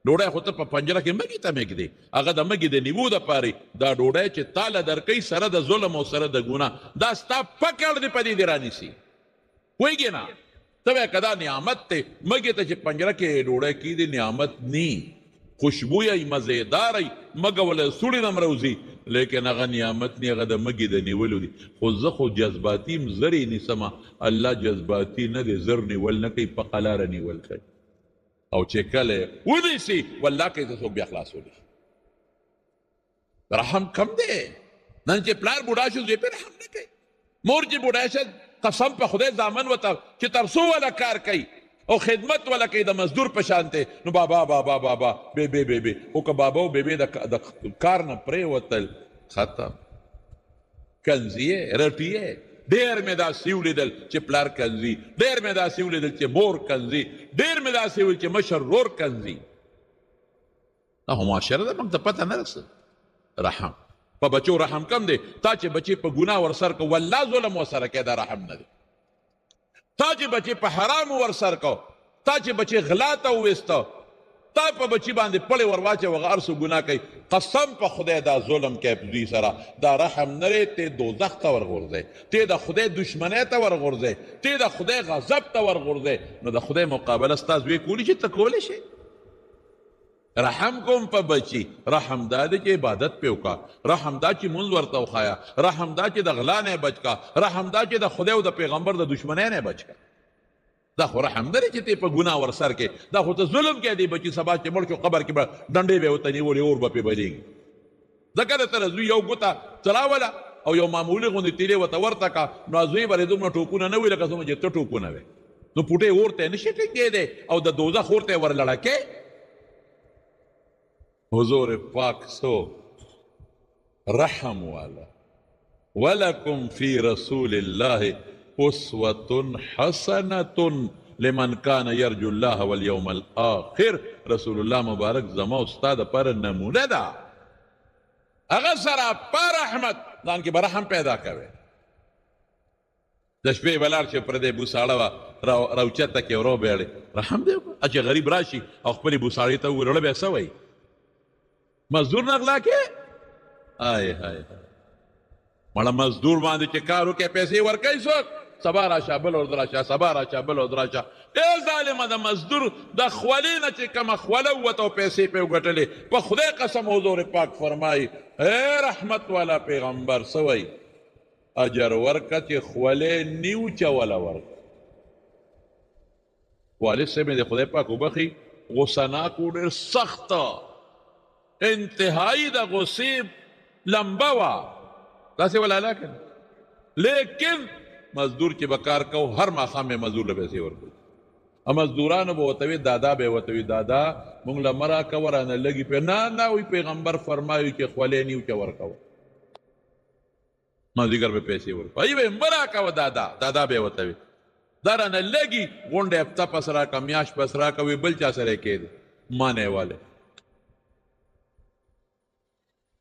ډوډۍ خو ته په پنجره کې مږي ته مږدې هغه د مږي د نیوو دپارې دا ډوډۍ چې تاله درکوي سره د ظلم او سره د ګناه دا ستا پکړ دې په دې دې رانیسي پوهېږې نه ته به که دا نعمت دی مږې ته چې پنجره کې ډوډۍ کېږي نعمت نی خوشبویه مزیدار مګه ولا سوړي نه مروزي لیکن هغه نعمت نی هغه د مګي د نیولو دي خو زه خو جذباتي زری نیسمه الله جذباتي نه دی زر نیول نه کوي په قلاره نیول کوي او چې کله ونیسي والله کې ته څوک بیا خلاصولی رحم کم دی نن چې پلار بوډا شو زوی پې رحم نه کوي مور چې بوډا شه قسم په خدای زامن وته چې تر څو والا کار کوي او خدمت والا کوي د مزدور په شانته نو بابا بابا بابا بی بی او که بابا او بی د کار نه پرېوتل ختم کنځیې رټیې ډېر مې داسې ولیدل چې پلار کنځي ډېر مې داسې ولیدل چې مور کنځي ډېر مې داسې ولیدل چې مشر ورور کنځي دا خو معاشره ده موږ ته پته نه رسه رحم په بچو رحم کم دی تا چې بچی په ګناه ورسر کو والله ظلم ورسره کوي دا رحم نه دی تا چې بچی په حرام ورسر کو تا چې بچی غلا ته وویسته تا په بچی باندې پړې ورواچوه هغه هر څه ګناه کوي قسم په خدای دا ظلم کوي په دوی سره دا رحم نه دی ته دوزخ ته ورغورځئ ته د خدای دشمنۍ ته ورغورځئ ته د خدای غضب ته ورغورځئ نو د خدای مقابله ستا زوی کولی شي ته کولی شي رحم کوم په بچی رحم دا دی چې عبادت پې وکړه رحم دا چې مونځ ورته وښایه رحم دا چې د غلا نه یې بچ کا رحم دا چې د خدای او د پیغمبر د دشمنۍ نه یې بچ کا دا خو رحم نه دی چې ته په ګناه ورسر کې دا خو ته ظلم کې دی بچي سبا چې مړ شو قبر کې به ډنډې به ورته نیولې اور به پې بلېږي ځکه د ته زوی یو ګوته چلاوله او یو معمولي غوندې تیلې ورته ورته کا نو زوی به یې دومره ټوپونه نه وي لکه څومره چې ته ټوپونه وې نو پوټې اور ته نه شي ټینګېدی او د دوزخ اور ته یې ور لړکې حضور پاک سو رحم والا ولکم فی رسول اللہ اسوة حسنة لمن کان یرجو اللہ والیوم الاخر رسول اللہ مبارک زما استاد پر نمونه دا اغا سرا پا رحمت ځان کې به رحم پیدا کوي د شپې بلار چې پر دې بوساړه وه راوچته کې ورو بیاړې رحم دی وکړه چې غریب راشي او خپلې بوساړې ته وویل بیا څه وایي مزدور نه غلا کې آی هاي مړه مزدور باندې چې کار وکړي پیسې ورکوي څوک سبا راشه بل ورځ راشه سبا راشه بل ورځ راشه ای ظالمه د مزدور د خولې نه چې کومه خوله ووته او پیسې پې وګټلې په خدای قسم حضور پاک فرمایي ای رحمت والا پیغمبر څه وایي اجر ورکه چې خولې نیو چوله ورکه والد صاحب مې د خدای پاک وبخي غصه ناک و ډېر سخته انتهایی د غصې لمبه وه داسې ولاله که لیکن مزدور چې به کار کو هر ماښام یې مزدور له پیسې ورکوي مزدورانو به ورته وي دادا به یې ورته وي دادا مونږ له مه راکوه رانه لږي پې نه وي پیغمبر فرمایي چې خولې نیو چې ورکوه مازدیګر به پیسې ورکوه ای به مه راکوه دادا به یې ورته وي دا رانه لږي غونډه هفته پس راکړه میاشت پس راکړه وی بل چا سره یې کېږي مانې والی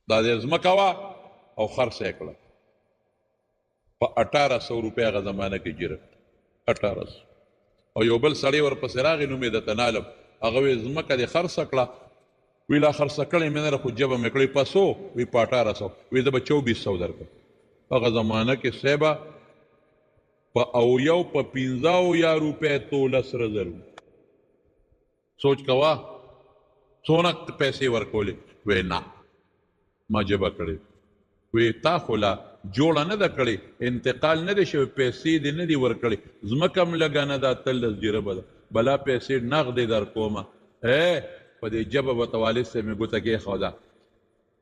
دا دې ځمکه وه او خرڅ یې کړه په 1800 روپۍ هغه زمانه کې جیره 1800 او یو بل سړی ورپسې راغی نوم یې درته نالم هغه وی ځمکه دې خرڅه کړه وی لا خرڅه کړې مې نه خو جبه مې کړې په 100 وی په 1800 وی زه به 2400 درکړم هغه زمانه کې صاحبه په اوریو په 15 روپۍ توله سره زر سوچ کوه څونه پیسې ورکولې وی نه ما جبه کړې وی تا خو لا جوړه نه ده کړې انتقال نه دی شوی پیسې دې نه دي ورکړې ځمکه هم لږه نه ده 13 جربه ده بلا پیسې نغدې در کومه په دې جبه به ته والد صاحب مې ګوته کېښوده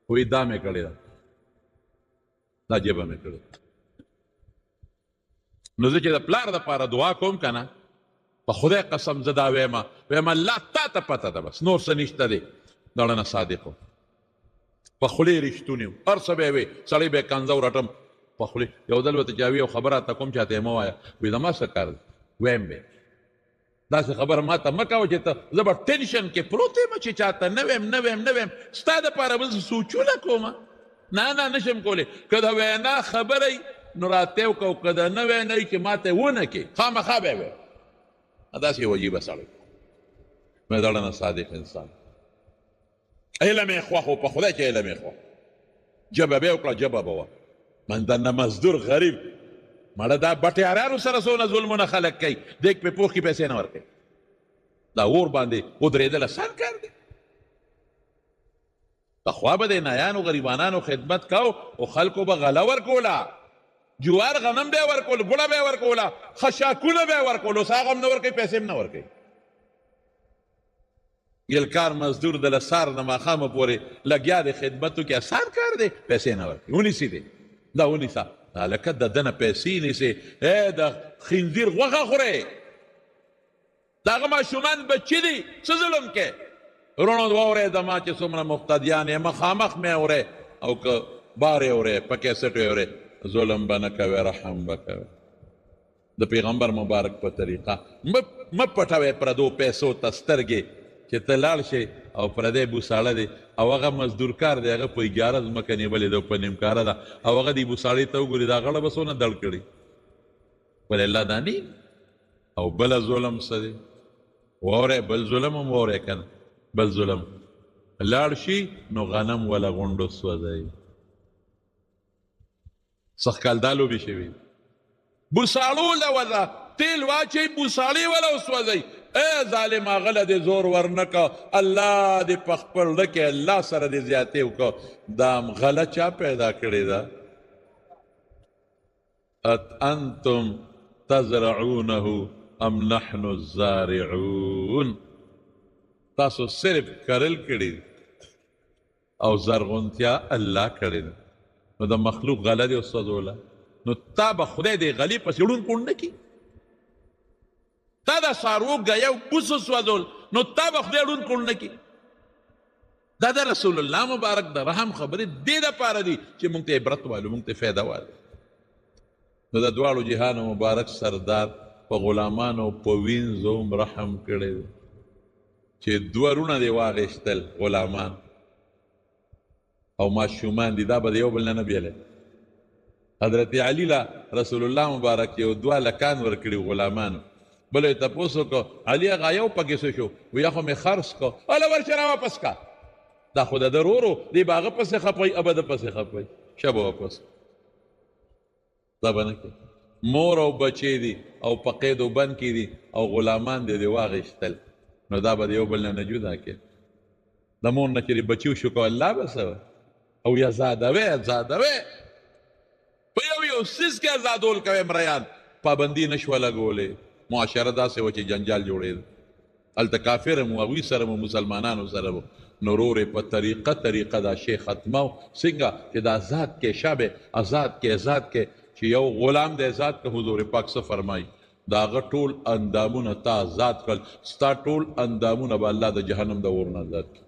وی دا مې کړې ده دا جبه مې کړې نو زه چې د پلار دپاره دعا کوم که نه په خدای قسم زه دا ویم الله تا ته پته ده بس نور څه نشته دی دړه نه صادق په خولې رښتونی هر څه به یې وی سړی به یې کنځه ورټم په خولې یو ځل ورته چا وي یو خبره راته کوم چاته یې مه وایه وایي زما څه کار دی ویم به داسې خبره ما ته مه کوه چې ته زه به ټینشن کې پروت یم چې چاته نه ویم ستا دپاره بل سوچونه کومه نه نشم کولی که د وینا خبره یي نو راته یې وکړه که د نه وینا یي چې ما ته یې ونه کړې خامخا به یې ویم داسې یو عجیبه سړی مې دړه نه صادق انسان علم یې خوښ و په خدای چې علم یې خوښ جبه به یې وکړه جبه به وه من دنه مزدور غریب مړه دا بټیاریانو سره څونه ظلمونه خلک کوي دیګ پې پوخ کې پیسې نه ورکوي دا اور باندې ودرېدل اسان کار دی پخوا به د نایانو غریبانانو خدمت کو او خلکو به غله ورکوله جوار غنم به یې ورکول ګوړه به یې ورکوله خشاکونه به یې ورکول اوس هغه هم نه ورکوي پیسې هم نه ورکوي یلکار مزدور د لسار نه ماښامه پورې لګیا دی خدمتو کې اسان کار دی پیسې نه ورکوي ونیسي دی دا ونیسه هلکه د ده نه پیسې نیسې د خنزیر غوښه خورې د هغه ماشومان بچي دي څه ظلم کې وروڼو واورېده ما چې څومره مقتدیان یې مخامخ مې اورې او که بار یې اورې په کیسټ یې اورې ظلم به نه کوې رحم به کوې د پیغمبر مبارک په طریقه مه پټوې پردو پیسو ته سترګې چې ته لاړ شي او پردی بوساړه دی او هغه مزدور کار دی هغه په 11 ځمکه نیولې ده په نیمکاره ده او هغه دې بوساړې ته وګوري دا غړه به څونه دړ کړي ولې الله دا نه او بله ظلم څه دی واورئ بل ظلم هم واورئ که نه بل ظلم لاړ شي نو غنم وله غونډو سوځوي سږکال دا لوبې شوي بوساړو له وله تیل واچوي بوساړې وله وسوځوي ظالم غله دې زور ورنکه الله دې په خپل زړه کې الله سره دې زیاتې وکړه دا غله چا پیدا کړې ده انتم تزرعونه ام نحن الزارعون تاسو صرف کرل کړي او زرغونتیا الله کړې ده نو د مخلوق غله دې وسوځوله نو تا به خدای دې غلې پسې ړوند کوڼ نه کړي تا دا څاروږه یو بوس وسوځول نو تا به خدای ړوند کوڼ نه کړي دا د رسول الله مبارک د رحم خبرې دې دپاره دي چې موږ ته عبرت والو موږ ته فایده والو نو د دواړو جهانو مبارک سردار په غلامانو په وینځو هم رحم کړی دی چې 2 وروڼه دې واغېستل غلامان او ماشومان دي دا به د یو بل نه بیلی حضرت علي له رسول الله مبارک یو 2 لکان ورکړي غلامانو بله یې تپوس وکړو علي هغه یو پکې څه شو ویا خو مې خرڅ کړو هله ورشه راواپس کا دا خو د ورورو دی به هغه پسې خپوي ابه ده پسې خپوي شه به واپس دا به نه کوي مور او بچې دي او په قید و بند کې دي او غلامان دې واغېستل نو دا به د یو بل نه جدا کړي د مور نه چې بچي وشو کو الله به څه او یا زادوې په یو څیز کې ازادول کوي مریان پابندي نشوه لګولې معاشره داسې وه چې جنجال جوړېده هلته کافر هم هغوی سره مو مسلمانانو سره مو نو رورې په طریقه دا شی ختمو څنګه چې دا آزاد کې شابه آزاد کې چې یو غلام د آزاد که حضور پاک څه فرمایي د هغه ټول اندامونه تا آزاد کړل ستا ټول اندامونه به الله د جهنم د اور نه آزاد کړي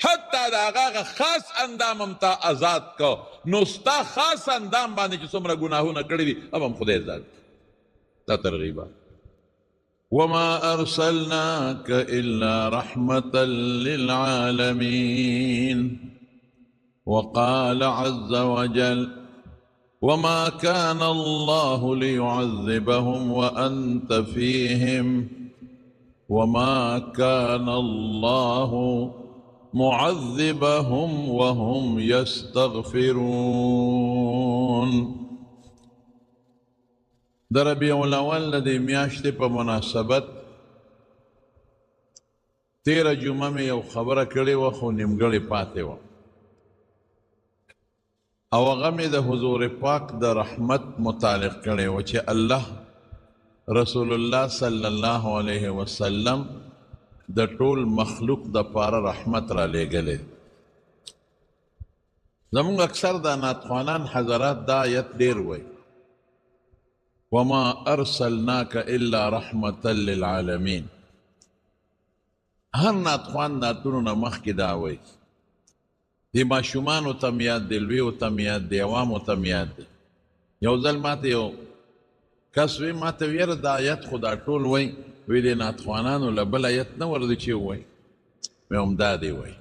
حتی د هغه خاص اندام هم تا آزاد کو نو ستا خاص اندام باندې چې څومره ګناهونه کړي دي هم خدای آزاد دا ترغیبه وما أرسلناك إلا رحمة للعالمين وقال عز وجل وما كان الله ليعذبهم وأنت فيهم وما كان الله معذبهم وهم يستغفرون در ربیع الاول د میاشتې په مناسبت 13 جمعه مې یو خبره کړې وه خو نیمګړې پاتې وه او هغه مې د حضور پاک د رحمت متعلق کړی و چې الله رسول الله صلی الله علیه وسلم د ټول مخلوق د پاره رحمت را لېږلی زموږ اکثر د نعتخوانان حضرات دا آیت ډېر وایي وما ارسلناك الا رحمة للعالمين هر نعتخوان نعتونو نه مخکې دا وایي دی ماشومانو ته م یاد دی لویو ته م یاد دی عوامو ته م یاد دی یو ځل ماته یو کس وی ماته ویره دا آیت خو دا ټول وایي وی دی نعتخوانانو له بل آیت نه ورده چې ووایي مې هم دا دی وایي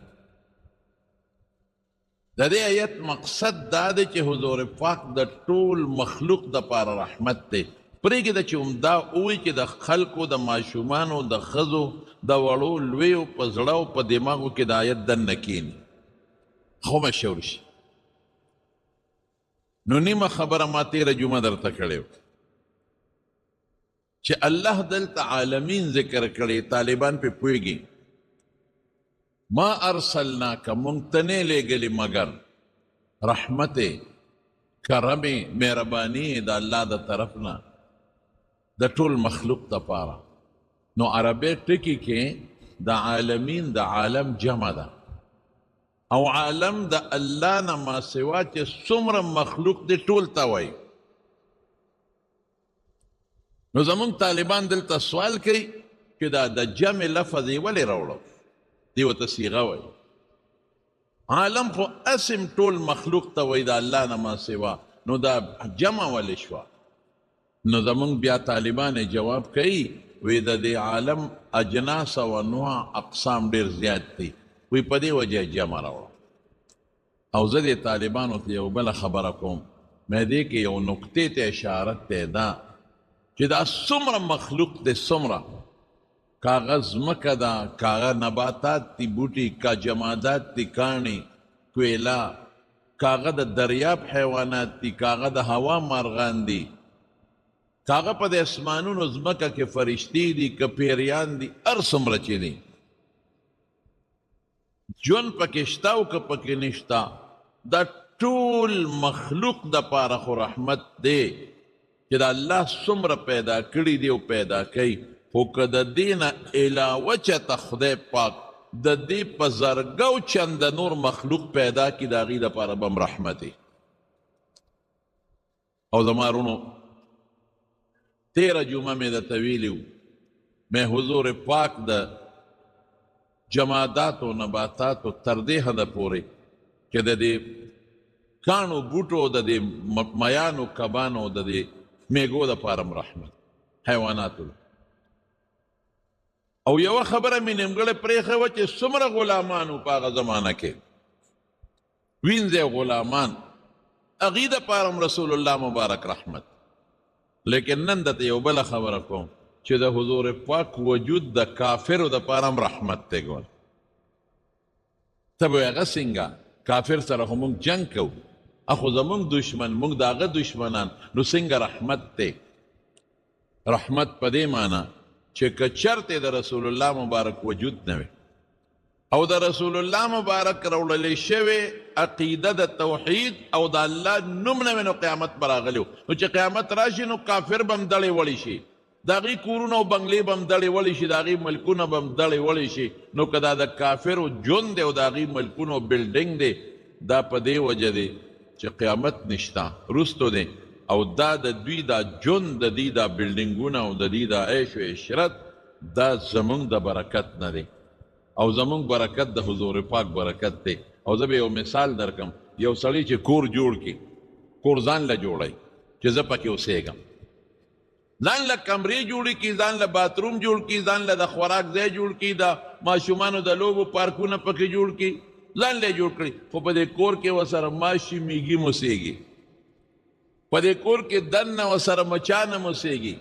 د دې آیت مقصد دا دی چې حضور پاک د ټول مخلوق د پاره رحمت دی پرېږده چې همدا ووایي چې د خلکو د ماشومانو د ښځو د وړو لویو په زړه او په دماغو کې د آیت دننه کښېني خو مشهور شي نو نیمه خبره ما تېره جمعه درته کړې وه چې الله دلته عالمین ذکر کړی طالبان پې پوهېږي ما ارسلناک مونږ ته نه لېږلي مګر رحمت کرم مهرباني د الله د طرف نه د ټول مخلوق دپاره نو عربی ټکي کې د عالمین د عالم جمع ده او عالم د الله نه ما سوا چې څومره مخلوق دی ټول ته وایي نو زمونږ طالبان دلته سوال کوي چې دا د جمع لفظ یې ولې راوړو دی ورته صیغه وایي عالم خو اسم ټول مخلوق ته وایي د الله نه ما سوا نو دا جمع ولې شوه نو زمونږ بیا طالبان جواب کوي وی د دې عالم اجناس او انواع اقسام ډېر زیات دي وی په دې وجه جمع راوړو او زه دې طالبانو ته یو بله خبره کوم مې دې کې یو نقطې ته اشاره دی دا چې دا څومره مخلوق دی څومره کاغه ځمکه ده کاغه نباتات دي بوټي کا جمادات دي کاڼي کویلا کاغه د دریاب حیوانات دي کاغه د هوا مارغان دي کاغه په د اسمانونو ځمکه کې فرشتي دي که پیریان دي هر څومره چې دي جون پکې شته او که پکې نشته دا ټول مخلوق د پاره خو رحمت دی چې د الله څومره پیدا کړي دي او پیدا کوي خو که د دې نه علاوه چېرته خدای پاک د دې په زرګو چنده نور مخلوق پیدا کړي د هغې دپاره به هم رحمت دی او زما رونو 13 جمعه مې درته ویلي وو مې حضور پاک د جمادات و نباتات و تر دې حده پورې چې د دې کاڼو بوټو د دې میانو کبانو د دې میږو دپاره هم رحمت حیواناتو او یوه خبره مې نیمګړې پرېښې وه چې څومره غلامانو په هغه زمانه کې وینځی غلامان هغې دپاره هم رسول الله مبارک رحمت لیکن نن درته یو بله خبره کوم چې د حضور پاک وجود د کافرو دپاره هم رحمت دی ګول ته به هغه څنګه کافر سره خو موږ جنګ کوو اخو زموږ دشمن موږ د هغه دشمنان نو څنګه رحمت دی رحمت په دې معنی چې که چرته د رسول الله مبارک وجود نه وي او د رسول الله مبارک راوړلې شوې عقیده د توحید او د الله نوم نه وي نو قیامت به راغلی نو چې قیامت راشي نو کافر به هم دړې وړی شي د هغې کورونه او بنګلې به هم دړې وړی شي د هغې ملکونه به هم دړې وړی شي نو که دا د کافرو ژوند دی او د هغې ملکونو بلډینګ دی دا په دې وجه دی چې قیامت نشته رستو دی او دا د دوی دا جون د دوی دا بلډینګونه او د دوی دا عیش و عشرت دا زمونږ د برکت نه دی او زمونږ برکت د حضور پاک برکت دی. او زه به یو مثال درکم. یو سړی چې کور جوړ کړي، کور ځان له جوړوي چې زه پکې اوسېږم، ځان له کمرې جوړې کړي، ځان له باتروم جوړ کړي، ځان له د خوراک ځای جوړ کړي، د ماشومانو د لوبو پارکونه پکې جوړ کړي، ځان له جوړ کړي، خو په دې کور کې ورسره ماشي میږي موسېږي، په دې کور کې دننه ورسره مچانه موسېږي،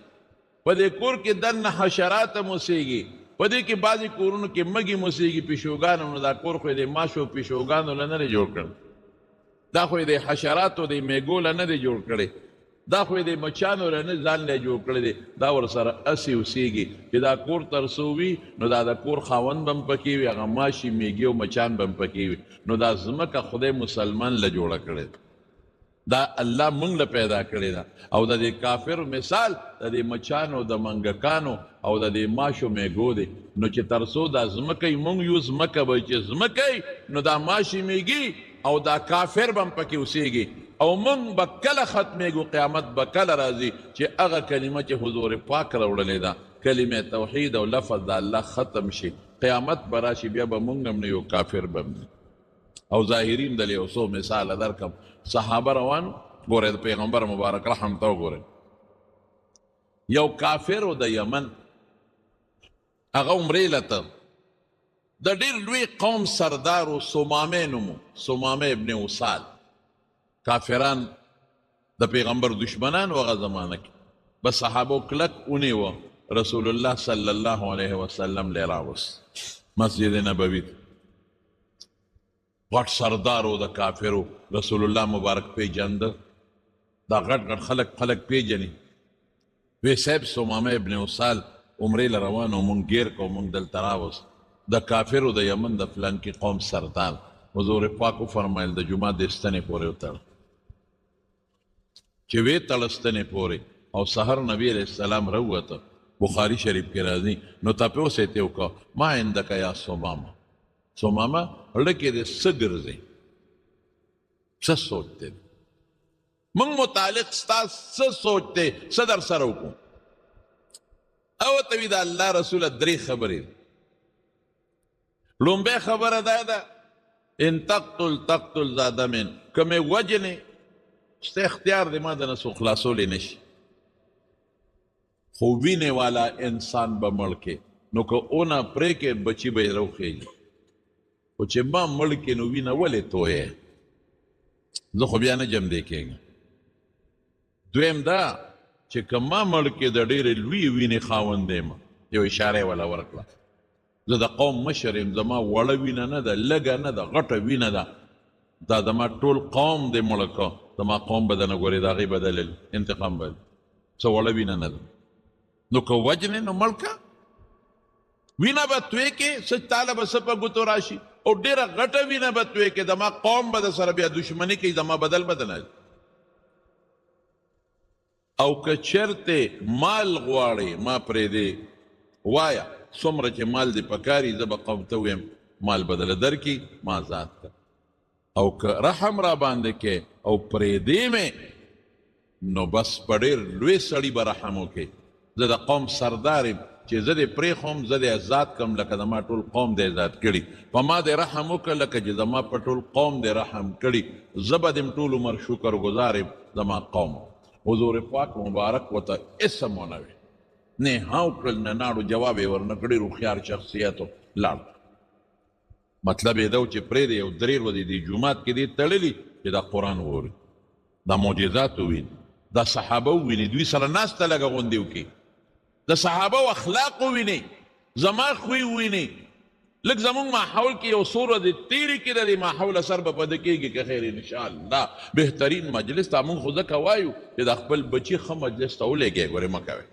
په دې کور کې دننه حشرات موسېږي، په دې کې بعضې کورونو کې مږي موسېږي، پیشوګانو. نو دا کور خو یې د ماشو پیشوګانو له نه دی جوړ کړی، دا خو یې د حشراتو د میږو له نه دی جوړ کړی، دا خو یې د مچانو له نه ځان له جوړ کړی دی. دا ورسره هسې اوسېږي چې دا کور تر څو وي نو دا د کور خاوند به هم پکې وي، هغه ماشي میږي او مچان به هم پکې وي. نو دا ځمکه خدای مسلمان له جوړه کړې ده، دا الله مونږ له پیدا کړې ده. او د دې کافر مثال د دې مچانو د منګکانو او د دې ماشو میږو دی. نو چې تر څو دا ځمکه یې مونږ یو ځمکه به چې ځمکه یې نو دا ماشي میږي او دا کافر به هم پکې اوسېږي او مونږ به کله ختمېږو، قیامت به کله راځي چې هغه کلمه چې حضور پاک راوړلې ده، کلمه توحید او لفظ د الله ختم شي، قیامت به راشي، بیا به مونږ هم نه یو، کافر به هم نه. او ظاهرین دل یو څو مثال درکم. صحابه روانو، ګورئ د پیغمبر مبارک رحم ته وګورئ، یو کافر د یمن هغه عمرې لته د ډېر لوی قوم سردار و سمامه نومو، سمامه ابن وصال. کافران د پیغمبر دشمنان و هغه زمانه کې، بس صحابو کلک ونیوه، رسول الله صلی الله علیه وسلم لی راوست مسجد نبوي ته. غټ سردارو د کافرو رسول الله مبارک پیژنده، دا غټ غټ خلک پیژني. وی صاحب سمامه ابن وصال عمرې له روان او مونږ ګیر کو، مونږ دلته راوست، د کافرو د یمن د فلانکي قوم سردار. حضور پاک وفرمایل د جمعه د ستنې پورې وتړه، چې وی تړه ستنې پورې او سحر نبی علیه السلام راووته، بخاري شریف کې راځي. نو تپوس یې ته وکړه، ما عندک یا سمامه، سمامه زړه کې دې څه ګرځي، څه سوچ دی، موږ متعلق ستا څه سوچ دی، څه در سره وکړو. او ته وی د الله رسوله درې خبرې. لومبۍ خبره دا ده، ان تقتل ذا دمن، که مې وجنې ستا اختیار دی، ما د نه څوک خلاصولی نشي، خو وینې والا انسان به مړ کې. نو که اونه پرې کې بچي به یې روخېږي، خو چې ما مړ کې نو وینه ولې تویې، زه خو بیا نه جمدې کېږم. دویم دا چې که ما مړ کې د ډېرې لوی وینې خاوند یم، یو اشاره ولا ورکړه، زه د قوم مشر یم، زما وړه وینه نه ده، لږه نه ده، غټه وینه ده، دا زما ټول قوم دې مړه که، زما قوم به درنه ګورې، د هغې به دلیل انتقام به څه وړه وینه نه ده. نو که وجنې نو مړ که، وینه به توی کې، څه تاله به څه په ګوتو راشي، او ډېره غټه وینه به توی کې، زما قوم به د سره بیا دشمني کوي، زما بدل به نه. او که چرته مال غواړې ما پرېږدې، وایه څومره چې مال دې پکاري، زه به قوم ته ویم مال بدله درکړي، ما ذات ته. او که رحم را باندې کې او پرېږدې مې، نو بس په ډېر لوی سړي به رحم وکړې. زه د قوم سردار یم چې زه دې پرېښوم، زه دې ازاد کړم لکه زما ټول قوم دې ازاد کړي، په ما دې رحم وکړه لکه چې زما په ټول قوم دې رحم کړي، زه به دې ټول عمر شکر ګزار یم زما قوم. حضور پاک مبارک ورته اسم ونه وی، نه هاو کړل نه ناړو، جواب یې ورنه کړی، هوښیار شخصیت لاړ. مطلب یې دا و چې پرېږدې یو 3 ورځې دې جومات کې دې تړلي چې دا قرآن ووري، دا معجزات وویني، دا صحابه وویني، دوی سره ناسته لږه غوندې وکړي، د صحابه و اخلاق وویني، زما خوی وویني. لږ زمونږ ماحول کې یو څو ورځې تېرې کې د دې ماحول اثر به پده کېږي که خیر انشاءالله. بهترین مجلس ته مونږ خو ځکه وایو چې د خپل بچي ښه مجلس ته ولېږئ، ګورې مه کوئ،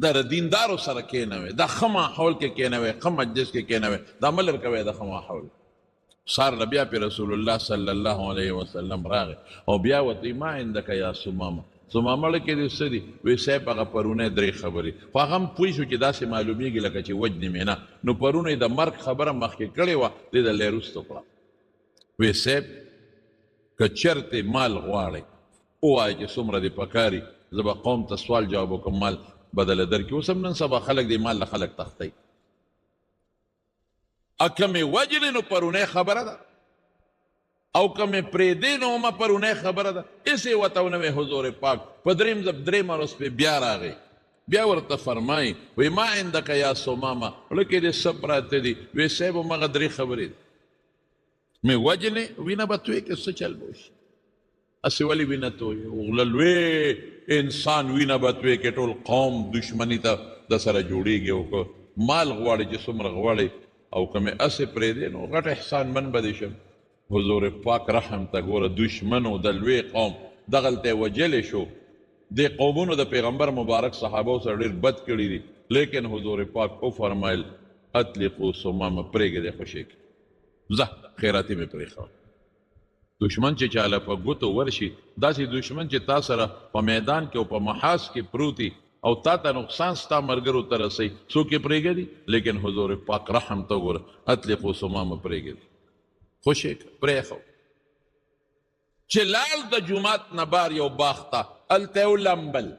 د دیندارو سره کېنوئ، دا ښه ماحول کې کېنوئ، ښه مجلس کې کېنوئ، دا مه لر کوئ د ښه ماحول. سار له بیا پې رسول الله صلی الله علیه وسلم راغی او بیا ورته ما عندک یا سمامه، سمامه له کې دې څه دي؟ وی صاحب هغه پرونه 3 خبرې، خو هغه هم پوه شو چې داسې معلومیږي لکه چې وجنې مې نه، نو پرونه یې د مرګ خبره مخکې کړې وه، دې د لې وروسته کړه. وی صاحب که چېرته مال غواړئ ووایه چې څومره دې پکاري زه به قوم ته سوال جواب وکړم مال بدله درکړي. اوس هم نن سبا خلک دې مال له خلک تښتوي. که مې وجلې نو پرونی خبره ده او که مې پرېږدې نو همه پرونی خبره ده. هېڅ یې ورته ونه وی حضور پاک په درېیمه ورځ پې بیا راغی، بیا ورته فرمایي وی ما عندک یا سمامه زړه کې دې څه پراته دي؟ وی صاحب همغه 3 خبرې دي. مې وجلې وینه به توی کې څه چل به وشي؟ هسې ولې وینه توی؟ غله لوی انسان وینه به توی کې ټول قوم دشمني ته د سره جوړېږي او که مال غواړي چې څومره غواړي او که مې هسې پرېږدې نو غټ احسانمن به دې شم. حضور پاک رحم ته ګوره دشمنو د لوی قوم دغلته یې وجلی شو. دې قومونو د پیغمبر مبارک صحابو سره ډېر بد کړي دي، لیکن حضور پاک وفرمایل اطلقوا سمامه پرېږدې خوشې کړي ځه خیراتي مې پرېښوه. دشمن چې چاله په ګوتو ورشي داسې دشمن چې تا سره په میدان کې او په محاذ کې پروتي او تا ته نقصان ستا ملګرو ته رسوي څوک یې پرېږدي؟ لیکن حضور پاک رحم ته وګوره اطلقوا سمامه پرېږدي خوشې کړه پرېښو. چې لال د جومات نه بار یو باغ ته هلته یو لمبل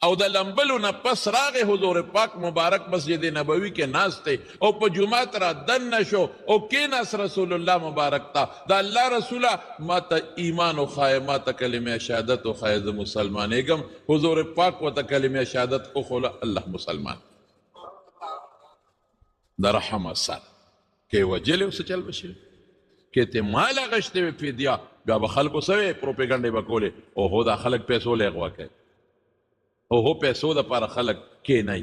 او د لمبلو نه پس راغې حضور پاک مبارک مسجد نبوي کې ناست دی او په جومات را دننه شو او کېناست رسول الله مبارک ته د الله رسوله ما ته ایمان وښایه ما ته کلمه شهادت وښایه زه مسلمانېږم. حضور پاک ورته کلمه شهادت وښوله الله مسلمان. د رحم اثر کې وجلې څه چل به شي؟ کې ته مال اخیستې وې فدیه بیا به خلکو څه وې پروپیګنډې به کولې اوهو دا خلک پیسو له یې غوا کوي، اوهو پیسو دپاره خلک کېنئ،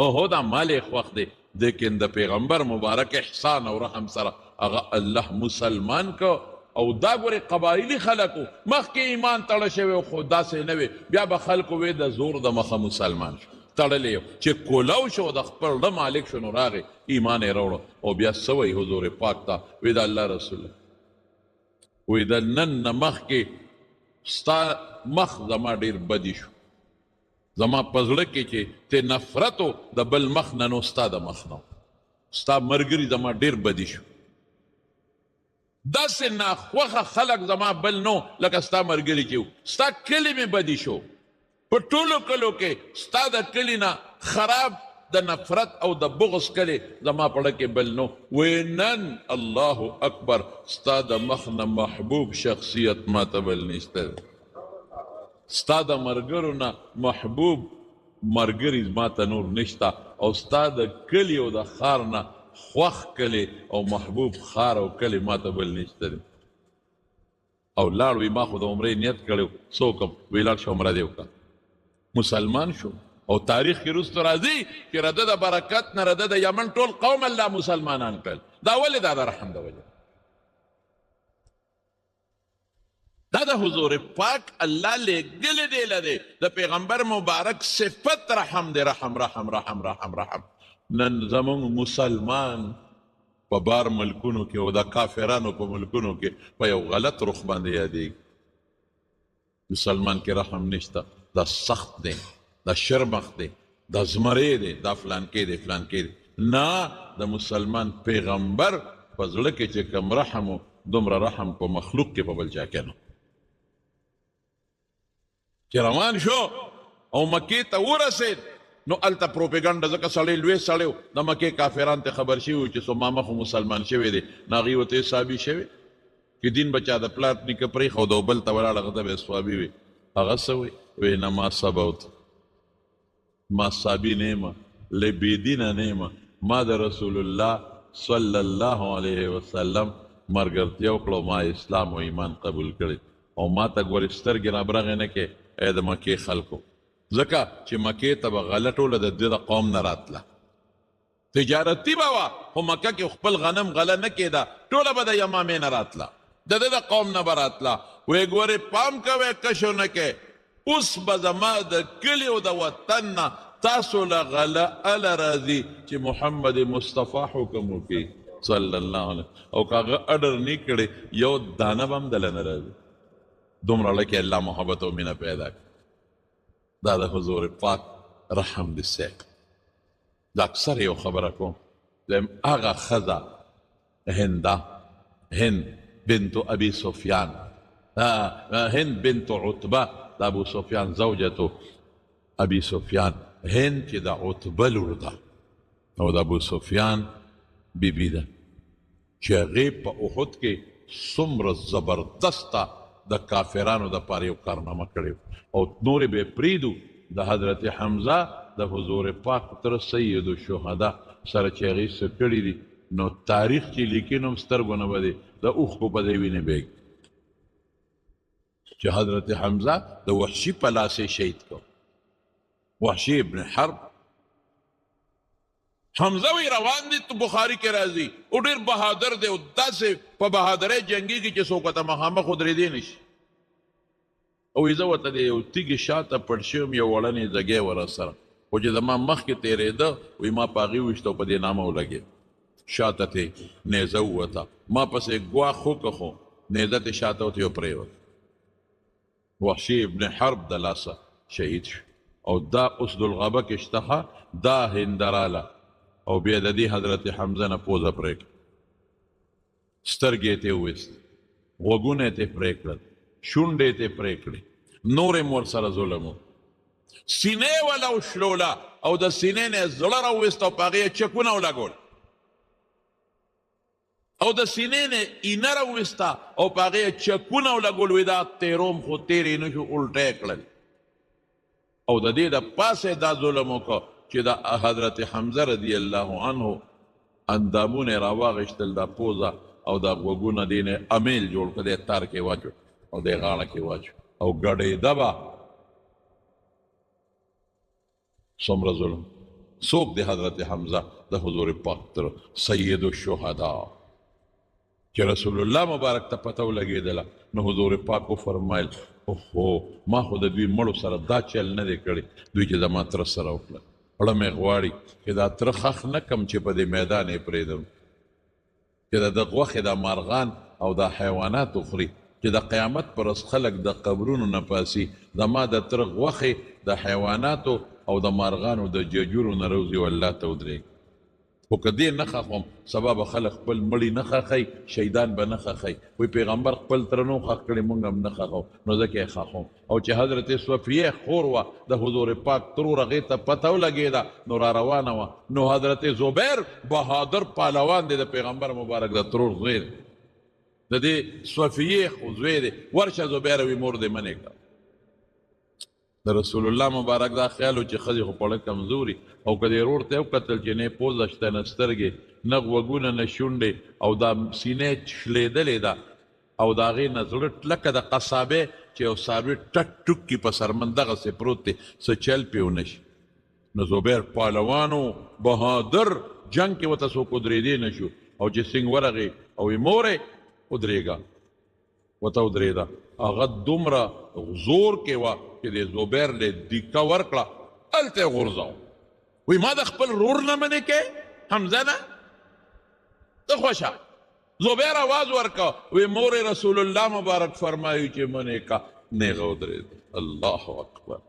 اوهو دا مال یې خوښ دی. لیکن د پیغمبر مبارک احسان او رحم سره هغه الله مسلمان کو او دا ګورې قبایلي خلکو مخکې ایمان تړه شوی خو داسې نه وي بیا به خلکو وې د زور د مخه مسلمان شو تړلی یو چې کولو شو د خپل ډه مالک شو نو راغی ایمان یې راوړه او بیا څه وایي حضور پاک ته وی د الله رسول وی د نن نه مخکې ستا مخ زما ډېر بدي شو زما په زړه کې چې ته نفرت و د بل مخ نه نو ستا د مخ نه ستا ملګري زما ډېر بدي شو داسې ناخوښه خلک زما بل نو لکه ستا ملګري چې وو ستا کلي مې بدي شو په ټولو کلو کې ستا د کلي نه خراب د نفرت او د بغض کلي زما پړه کې بل نو وی نن الله اکبر ستا د مخ نه محبوب شخصیت ما ته بل نشته ستا د ملګرو نه محبوب ملګري ما ته نور نشته او ستا د کلي او د ښار نه خوښ کلي او محبوب ښار او کلي ما ته بل نشته او لاړ وی ما خو د عمرې نیت کړی څه وکړم وی لاړ شه عمره دې وکړه مسلمان شو او تاریخ کې وروسته راځي چې رده د برکت نه رده د یمن ټول قوم الله مسلمانان کړل دا ولې دا د رحم د وجه دا د حضور پاک الله لیږلی دی لدی د پیغمبر مبارک صفت رحم دی رحم رحم رحم رحم رحم نن زمونږ مسلمان په بار ملکونو کې او د کافرانو په ملکونو کې په یو غلط رخ باندې یادېږي مسلمان کې رحم نشته دا سخت دی دا شرمخ دی دا زمری دی دا فلانکې دی فلانکې دی نه د مسلمان پیغمبر په زړه کې چې کم رحم و دومره رحم په مخلوق کې په بل چا کې نه چې روان شو او مکې ته ورسېد نو هلته پروپیګنډه ځکه سړی لوی سړی و د مکې کافران ته خبر شوي و چې څومامه خو مسلمان شوی دی نو هغوی ورته صحابي شوی چې دین به چا د پلار نیکه پرېښود او بل ته ولاړ هغه ته به صحابي وي هغه څه وی وی نه ما صبوت ما صابي نیمه لبیدینه نیمه ما د رسول الله صلی الله علیه وسلم مرګرتیا وکړو ما اسلام و ایمان قبول کړی او ما ته ګورې سترګې رابرغې نه کې ای د مکې خلکو ځکه چې مکې ته به غله ټوله د دې د قوم نه راتله تجارتي به وه خو مکه کې خپل غنم غله نه کېده ټوله به د یمامې نه راتله د ده د قوم نه به راتله وی ګورې پام کوئ کشو نه کې اوس به زما د کلي او د وطن نه تاسو له غله اله راځي چې محمد مصطفی حکم وکړي صلی الله علیه او که هغه اډر نه کړی یو دانه به هم دله نه راځي دومره لکې الله محبت او مینه پیدا کړي دا د حضور پاک رحم دې سیک دا اکثر یو خبره کوم هغه ښځه هند بنت ابي سفیان هند بنت عتبه د ابو سفیان زوجته ابي سفیان، هند چې د عتبه لور ده او د ابو سفیان بیبي ده، چې هغې په احد کې څومره زبردسته د کافرانو دپاره یو کارنامه کړې او نورې به یې پرېږدو د حضرت حمزه د حضور پاک تر سید الشهدا سره چې هغې څه کړي دي، نو تاریخ چې لیکي نو هم سترګو نه به دی د اوښکو په دې وینې بیږي چې حضرت حمزه د وحشي په لاس یې شهید کړ. وحشي ابن حرب حمزه وی روان دي، تو بخاري کې راځي، او ډېر بهادر دی او داسې په بهادرۍ جنګېږي چې څوک ورته مخامخ ودرېدی نه شي. او زه ورته د یو تیږې شاته پټ شوم، یو وړنې ځګی ور سره، خو چې زما مخکې تېرېده وایي ما په هغې وویشته او په دې نامه ولګېد، شاته ترې نیزه ووته، ما پسې ګواښ وکړه خو نیزه ترې شاته وته یو پرېوت. وحشي ابن حرب د لاسه شهید شو او دا اسد الغابه کې شته، دا هندراله او بیا د دې حضرت حمزه نه پوزه پرې کړه، سترګې یې ترې وویستې، غوږونه یې ترې پرې کړل، شونډې یې ترې پرې کړې، نور یې ورسره ظلم و، سینې یې وله وشلوله او د سینې نه یې زړه راوویست او په هغې یې چکونه ولګول او د سینې نه اینه راوویسته او په هغې یې چکونه ولګول، وایي دا تیروم خو تیر یې نه شو، الټه یې کړل او د دې د پاسه دا ظلم وکړه چې د حضرت حمزه رضی الله عنه اندامونه یې راواغېشتل، دا پوزه او دا غوږونه دې نه امیل جوړ کړه، دی تار کې واچو او دی غاړه کې واچو او ګډېده به. څومره ظلم! څوک دی حضرت حمزه د حضور پاک تر سید الشهدا چې رسول الله مبارک ته پته ولګېدله، نو حضور پاک وفرمایل اوهو ما خو د دوی مړو سره دا چل نه دی کړی، دوی چې زما تره سره وکړل، زړه مې غواړي چې دا تره خښ نه کم چې په دې میدان یې پرېږدم، چې د غوښې دا مارغان او دا حیوانات وخوري، چې د قیامت پر ورځ خلک د قبرونو نه پاسي، زما د تره غوښې د حیواناتو او د مارغانو د ججورو نه روزي والله ته ودرېږي. خو که دې نه ښخوم سبا به خلک خپل مړي نه ښخوي، شهیدان به نه ښخوي، وایي پیغمبر خپل تره نو ښخ کړی موږ هم نه ښخوو، نو ځکه یې ښخوم. او چې حضرت صفیه خور وه د حضور پاک ترور هغې ته پته ولګېده نو را روانه وه، نو حضرت زبیر بهادر پهلوان دی، د پیغمبر مبارک د ترور زوی دی، د دې صفیه خو زوی دی، ورشه زبیر وي مور دې منې کړه. د رسول الله مبارک دا خیال و چې ښځې خو پړه کمزوري او که دې ورور ته یې وکتل چې نه یې پوزه شته نه سترګې نه غوږونه نه شونډې او دا سینې شلېدلې ده او د هغې نه زړه لکه د قصابې چې یو څاروي ټک ټوک کي په سرمن دغسې پروت دی، څه چل پې ونه شي. نو زبیر پهلوانو بهادر جنګ کې ورته څوک ودرېدی نه شو او چې سنګ ورغې او یې مورې ودرېږه ورته ودرېده، هغه دومره زور کې وه چې د زبیر له دیکه ورکړه هلته یې غورځاو، وایي ما د خپل رور نه منې کې حمزه نه ته خوشه. زبیر آواز ورکړه وایي مور رسول الله مبارک فرمایي چې منې کا، نیغه ودرېد. الله اکبر!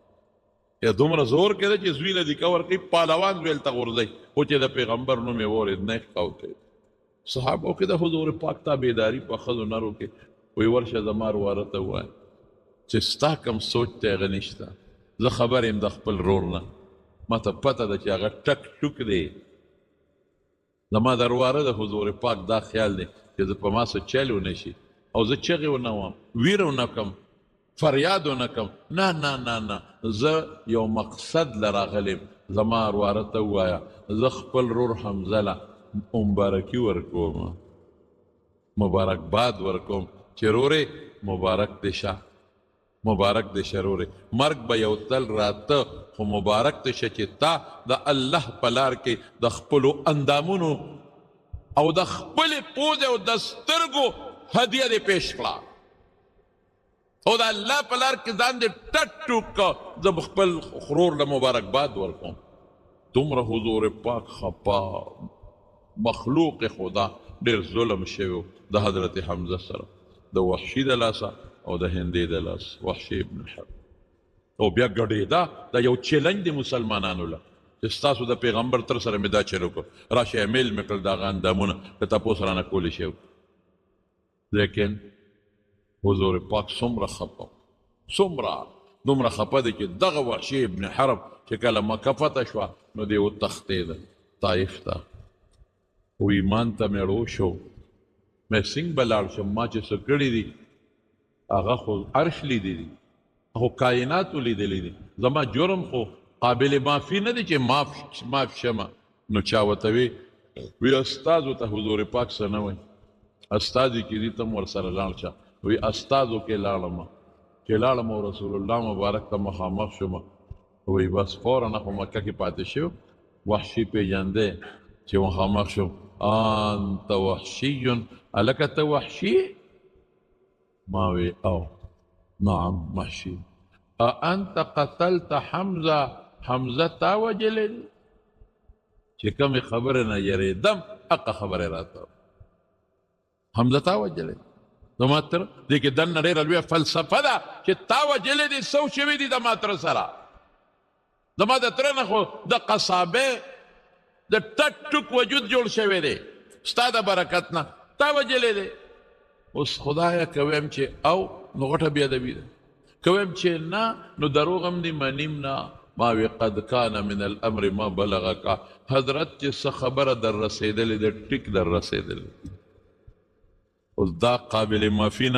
یا دومره زور کې ده چې زوی له دیکه ورکړي، پهلوان زوی هلته غورځوي، خو چې د پیغمبر نوم یې واورېد نه یې ښکاوتی. صحابو کې د حضور پاک ته بیداري په ښځو نرو کې، وایي ورشه زما ورواره ته ووایه چې ستا کم سوچ ته هغه نشته، زه خبر یم د خپل رور نه، ما ته پته ده چې هغه ټک ټوک دی، زما د ورواره د حضور پاک دا خیال دی چې زه په ما څه چل ونه شي او زه چغې ونه وم، ویره ونه کړم، فریاد ونه کړم، نه نه نه نه، زه یو مقصد له راغلی یم، زما ورواره ته ووایه زه خپل رور حمزه له مبارکي ورکوم، مبارکباد ورکوم چې رورې مبارک دې شه، مبارک دې شه رورې، مرګ به یو تل راته خو مبارک دې شه چې تا د الله په لار کې د خپلو اندامونو او د خپلې پوزې او د سترګو هدیه دې پیش کړه او د الله په لار کې ځان دې ټټ ټوک کړه، زه به خپل خرور له مبارکباد ورکوم. دومره حضور پاک خپا مخلوق خدا ډېر ظلم شوی د حضرت حمزه سره، د وحشي د لاسه او د هندې د لاس، وحشي ابن حرب. او بیا ګډېده، دا یو چیلنج دی مسلمانانو له چې ستاسو د پیغمبر تر سره مې دا چل وکړو، راشه میل مې کړل د هغه اندامونه که تپوس رانه کولی شی، لیکن حضور پاک څومره خفه دومره خفه دی چې دغه وحشي ابن حرب چې کله مکه فتح شوه نو دی وتښتېده طایف ته و ایمان ته مې ړو شو مې څنګه به لاړ شم ما چې څه کړي دي هغه خو عرش لیدلی دي خو کائناتو لیدلی دي زما جرم خو قابل معافي نه دی چې معاف شمه نو چا ورته وی استازو ته حضور پاک څه نه وایي استازي کې دي ته م ورسره لاړ شه وی استازو کې لاړم چې لاړم او رسول الله مبارک ته مخامخ شوم وی بس فورا خو مکه کې پاتې شو وحشي پیژندې چې مخامخ شو انت وحشي الک ته وحشي ما وی او نعم وحشي انت قتلت حمزه تا وجل چې کوم خبره نه یریدم اقا خبره راته حمزه تا وجل نو ماتر دې کې دنه ډېره لویه فلسفه ده چې تا وجلې دي څه شوي دي د ماتر سره زما د تره نه خو د قصابې د ټک ټک وجود جوړ شوی دی ستا د برکت نه تا وجلې دی اوس خدایه که ویم چې او نو غټه بېادبي ده که ویم چې نه نو دروغ هم دي منیم نه ما وی قد کان من الامر ما بلغک حضرت چې څه خبره در رسېدلې ده ټیک در رسېدلې اوس دا قابل معافي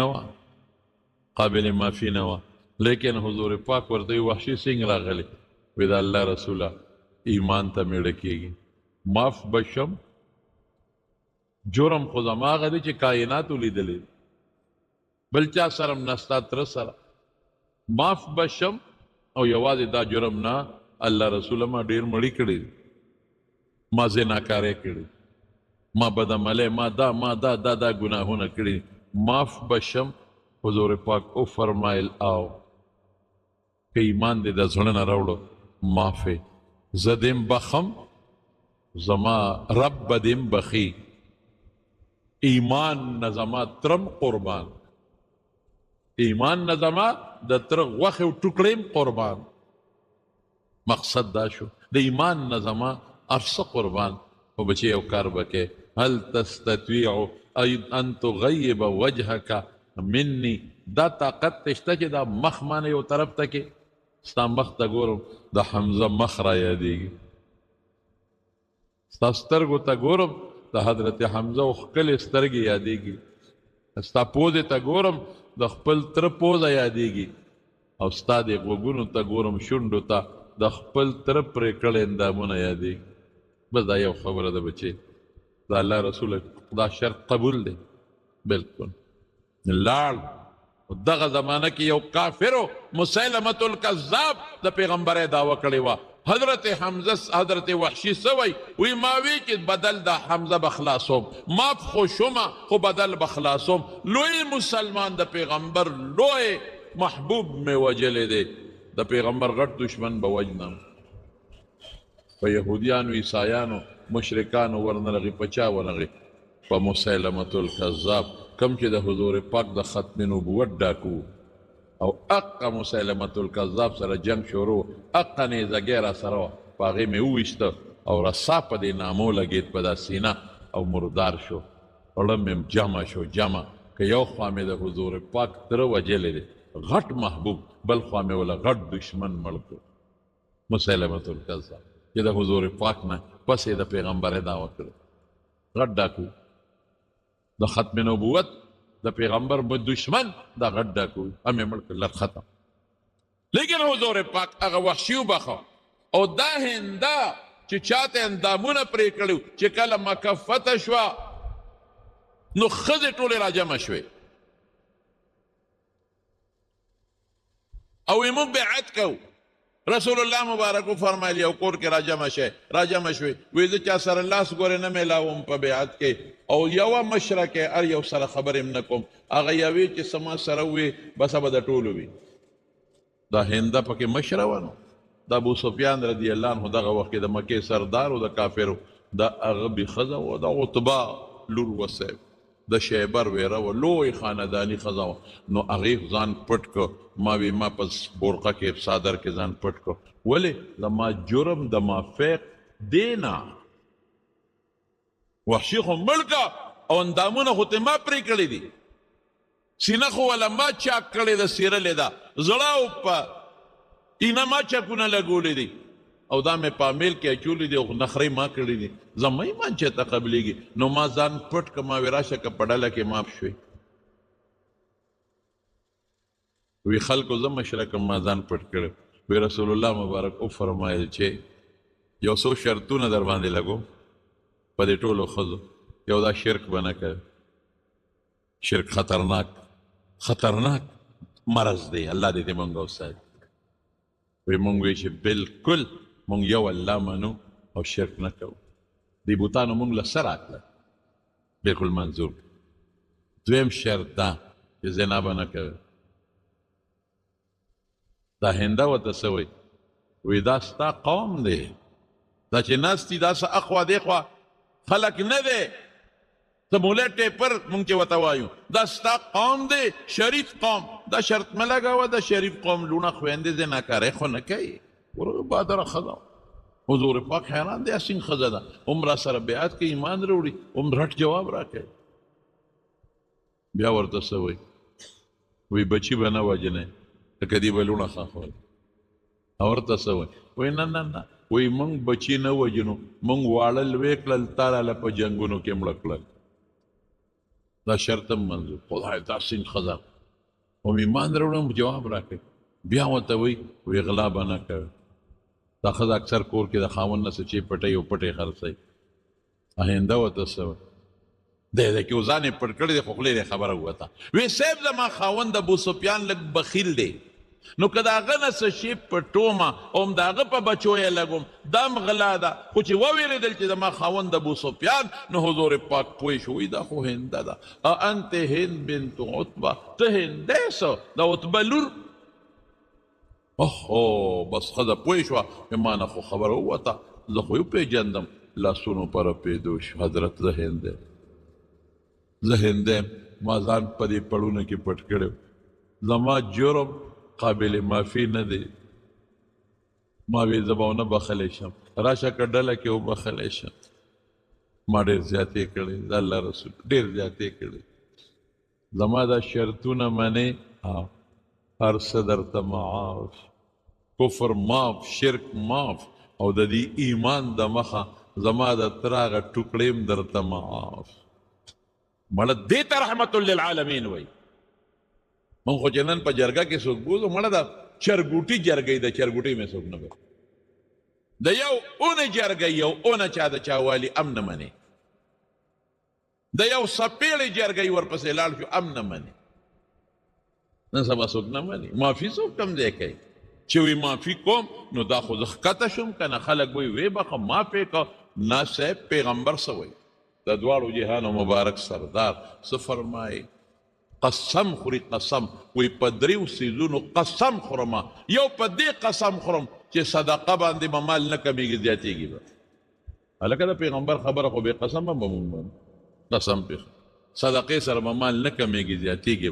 نه وه لیکن حضور پاک ورته وحشي څنګه راغلی وی د الله رسوله ایمان ته میړه کېږي معاف بشم جرم خو زما هغه دی چې کائناتو لیدلی بل چا سره هم نستا تره سره معاف بشم او یوازې دا جرم نه الله رسوله ما ډېر مړي کړي ما زناکارۍ کړي ما بدعملۍ ما دا ګناهونه کړي معاف بشم حضور پاک او فرمایل او که ایمان دې د زړه نه راوړو معافې زه دیم بخم زما رب به دیم بخي ایمان نه زما ترم قربان ایمان نه زما د تره غوښې او ټوکړې قربان مقصد دا شو د ایمان نه زما هر څه قربان خو بچی یو کار وکړې هل تستطيع ان تغیب وجهک مني دا طاقت تشته چې دا مخ مانه یو طرف ته کې ستا مخ ته ګورم د حمزه مخ را یادېږي ستا سترګو ته ګورم د حضرت حمزه او ښکلې سترګې یادېږي ستا پوزې ته ګورم د خپل تره پوزه یادېږي او ستا د غوږونو ته ګورم شونډو ته د خپل تره پرې کړی اندامونه یادېږي بس دا یو خبره ده بچې د الله رسول دا شرط قبول دی بلکل لاړ دغه زمانه کې یو کافرو مسیلمة الکذاب د پیغمبر دعوه کړې وه حضرت حمزه حضرت وحشي سوی وی ما وی چې بدل د حمزه بخلاصوم ماف خو شومه خو بدل بخلاصوم لوی مسلمان د پیغمبر لوی محبوب مې وجلې دی د پیغمبر غټ دشمن به وجنم په یهودیانو عیسایانو مشرکانو ورنغې په چا ورنغې په مسیلمة الکذاب کم چې د حضور پاک د ختم نبوت ډاکو او اقا مسیلمة الکذاب سره جنگ شروع اقا نیزګۍ را سره وه په هغې مې وویسته او رسا په دې نامو لګېد په دا سینه او مردار شو ړه مې جمع شو جمع که یو خوا مې د حضور پاک تره وجلی دی غټ محبوب بل خوا مې وله غټ دشمن مړ کړ مسیلمة الکذاب چې د حضور پاک نه پس یې د پیغمبر دعوه کړې غټ ډاکو د ختم نبوت د پیغمبر دشمن دا غټ ډاکو هم یې مړ کړ لر ختم لیکن حضور پاک هغه وحشي وبخه او دا هنده چې چاته اندامونه پرې کړي چې کله مکه فتح شوه نو ښځې ټولې راجمع شوې او موږ بیعت کوو رسول الله مبارک فرمایلی یو کور کې راجمع شوې وی زه چا سره لاس ګورې نه میلاوم په بیعت کې او یوه مشره کې هر یو سره خبرې هم نه کوم هغه یوې چې سما سره وي بسه به د ټولو وي دا هنده پکې مشره وه نو د ابو سفیان رضی الله عنه دغه وخت کې د مکې سردار و د کافرو د هغه بې ښځه وه د عتبه لور وسیب د شیبر ویره و لوی خانداني ښځه وه نو هغې ځان پټ کړ ما وی ما په بورقه کې صادر کې ځان پټ کړ ولې زما جرم د مافیق دی نه وحشي خو مړ که او اندامونه خو تې ما پرې کړي دي سینه خو ولا ما چاک کړې ده سیرلې ده زړه او په اینه ما چاکونه لګولې دي او دا مې په امیل کې اچولې دي او نخرې ما کړې دي زما ایمان چې ته قبلېږي نو ما ځان پټ که ما وې راشه که په ډله کې ماف شوې وی خلکو زه مشره کړم ما ځان پټ کړی وی رسول الله مبارک وفرمایل چې یو څو شرطونه در باندې لګو په دې ټولو ښځو یو دا شرک به نه کوي شرک خطرناک مرض دی الله دې دې مونږ وساتي وی مونږ وی چې بلکل مونږ یو الله منو او شرک نه کوو دې بوتانو مونږ له څه راکړه بلکل منظور دویم شرط دا چې زنا به نه کوي دا هنده ورته څه وایي وی دا ستا قوم دی دا چې ناست دي دا څه اخوا دیخوا خلک نه دی ته مولی ټیپر مونږ چې ورته وایو دا ستا قوم دی شریف قوم دا شرط مه لګوه د شریف قوم لونه خویندې زناکارۍ خو نه کوي ورو بادره ښځه حضور پاک حیران دی اسین ښځه ده هم را سره بیعت کوي ایمان راوړي هم رټ جواب راکوي بیا ورته څه وایي وی بچي به نه وجنئ لکه دې به لوڼه خاښول او ورته څه وایي وایي نه وایي موږ بچي نه وجنو موږ واړه لوی کړل تا راله په جنګونو کې مړه کړل دا شرط هم منظور خدای دا سین ښځه هم ایمان راوړم جواب راکوي بیا ورته وایي غلا به نه کوي دا ښځه اکثر کور کې د خاوند نه څه چې پټۍ او پټۍ خرڅوي آینده ورته څه وایي دی کې ځان یې پټ کړی دی خو خولې یې خبره ووته وی صاحب زما خاوند ابو سفیان لږ بخیل دی نو که د هغه نه څه شي پټومه او هم د هغه په بچو یې لګوم دا هم غلا ده خو چې وویرېدل چې زما خاوند ابو سفیان نو حضور پاک پوه شو وی دا خو هنده ده انت هند بنت عتبه ته هندی څه د عتبه لور اوهو بس ښځه پوه شوه ما نه خو خبره ووته زه خو یې وپېژندم لاسونو په رپېدو شو حضرت زه هندی زه هندی ما ځان په دې پړونه کې پټ کړی زما جرم قابل معافي نه دی ما وی زه به ونه بخلی شم راشه که ډله کې وبخلی شم ما ډېر زیاتې کړی د الله رسول ډېر زیاتې کړی زما دا شرطونه منې هر څه درته معاف کفر معاف شرک معاف او د دې ایمان د مخه زما د تراغه ټوکړې هم درته معاف مړه دې ته رحمت للعالمین وایي مونږ خو چې نن په جرګه کې څوک بوزو مړه د چرګوټي جرګۍ د چرګوټۍ مې څوک نه کوي د یو اونې جرګۍ یو اونه چا د چا والي ام نه منې د یو سپېړې جرګۍ ورپسې لاړ شو ام نه منې نن سبا څوک نه منې معافي څوک کم ځای کوي چې وی معافي کوم نو دا خو زه ښکته شوم که نه خلک وایي وی بخه معافې که نه صاحب پیغمبر څه وایي د دواړو جهانو مبارک سردار څه فرمایي قسم خوري قسم وی په دریو څیزونو قسم خورم یو په دې قسم خورم چې صدقه باندې به مال نه کمیږي زیاتېږي به هلکه د پیغمبر خبره خو بې قسمه به مونږ قسم پې صدقې سره به مال نه کمیږي زیاتېږي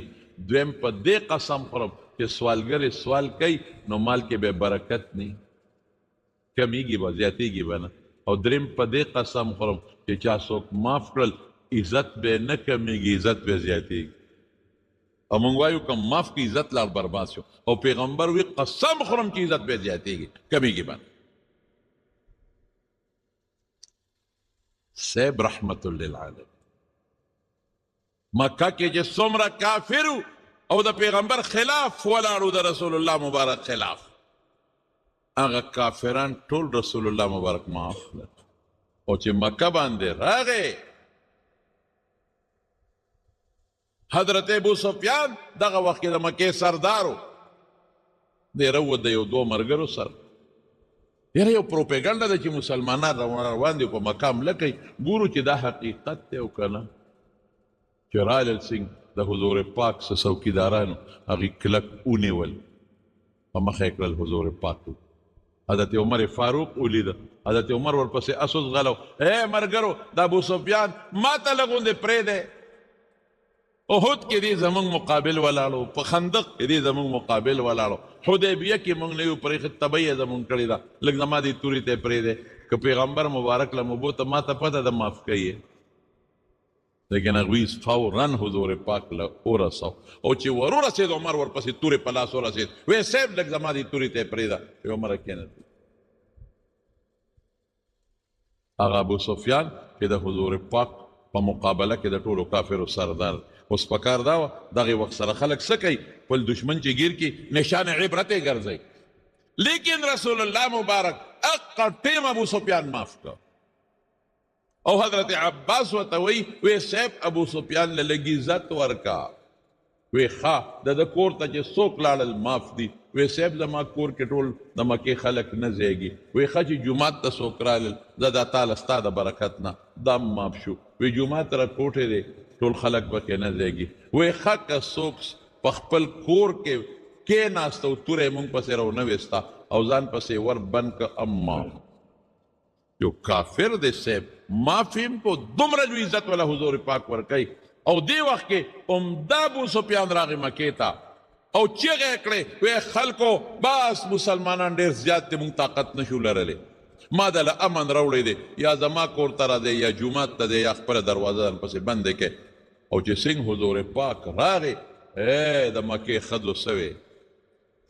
دویم په دې قسم خورم چې سوالګر سوال کوي نو مال کې به برکت نه کمیږي به زیاتېږي به نه او دریم په دې قسم خورم چې چا څوک معاف کړل عزت به نه کمیږي عزت به زیاتېږي او مونږ وایو که معاف کی عزت لاړ برباد شو او پیغمبر وی قسم خورم چې عزت به زیاتېږي کمیږي به صاحب رحمت للعالمین مکه کې چې څومره کافرو او د پیغمبر خلاف ولاړو د رسول الله مبارک خلاف هغه کافران ټول رسول الله مبارک معاف کړل او چې مکه باندې راغی حضرت ابو سفیان دغه وخت کې د مکې سردارو دی راووت د یو دوه ملګرو سره یاره یو پروپیګنډه ده چې مسلمانان روان دي په مکه حمله کوي ګورو چې دا حقیقت دی او که نه چې رایل سنګ د حضور پاک څه څوکیدارانو هغې کلک ونیول په مخه یې کړل حضور پاک حضرت عمر فاروق ولیده حضرت عمر ورپسې اسوس غلو ملګرو د ابو سفیان ما ته لږ پرېږدی احد کې دې زمونږ مقابل ولاړو په خندق کې دې زمونږ مقابل ولاړو حدیبیه کې مونږ نه یو پرېښد تبه یې زمونږ کړې ده لږ زما دې تورې ته یې پرېږدی که پیغمبر مبارک له مبو ته ما ته پته ده معاف کوي لیکن هغوی فورا حضور پاک له ورسو او چې ور ورسېد عمر ورپسې تورې په لاس ورسېد ویې صاحب لږ زما دې تورې ته یې پرېږده ویې عمره کښېنه هغه ابو سفیان چې د حضور پاک په مقابله کې د ټولو کافرو سردار اوس پکار دا وه دغې وخت سره خلک څه کوي خپل دشمن چې ګیر کړي نشان عبرت یې ګرځوي لیکن رسول الله مبارک اقا ټیم ابو سفیان معاف کړ او حضرت عباس ورته وی وی صاحب ابو سفیان له لږ عزت ورکا وی ښه د ده کور ته چې څوک لاړل معاف دي وی صاحب زما کور کې ټول د مکې خلک نه ځایږي وی ښه چې جومات ته څوک رالل زه دا تاله ستا د برکت نه دا معاف شو وی جومات را کوټې دی ټول خلک پکې نه ځایږي وی ښه که څوک په خپل کور کې کېناسته او توره یې مونږ پسې رونه ویسته او ځان پسې ور بند که اما یو کافر دی صاحب معافیم کو دومره لوی عزت والا حضور پاک ورکوي او دې وخت کې عمده ابو سفیان راغی مکې ته او چیغې یې کړې وی خلکو بس مسلمانان ډېر زیات دي مونږ طاقت نشو لرلی ما دله امن راوړی دی یا زما کور ته راځئ یا جومات ته دی یا خپله دروازه ځان پسې بندې کړې او چې څنګه حضور پاک راغی د مکې ښځو سوې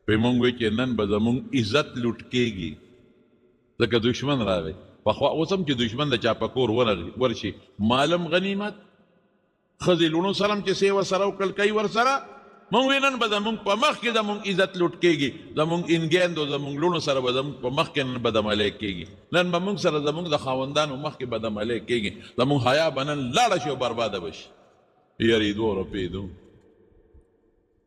وی مونږ وی چې نن به زمونږ عزت لوټ کېږي ځکه دشمن راغی پخوا اوس هم چې دشمن د چا په کور ورشي مالم غنیمت ښځې لوڼو سره هم چې څه ورسره وکړل کوي ورسره مونږ وی نن به زمونږ په مخ کې زمونږ عزت لوټ کېږي زمونږ انګیندو زمونږ لوڼو سره به زمونږ په مخ کې نن بدعملی کېږي نن به مونږ سره زمونږ د خاوندانو مخ کې بدعملی کېږي زمونږ حیا به نن لاړه شي او برباده به شي یریدو رپېدو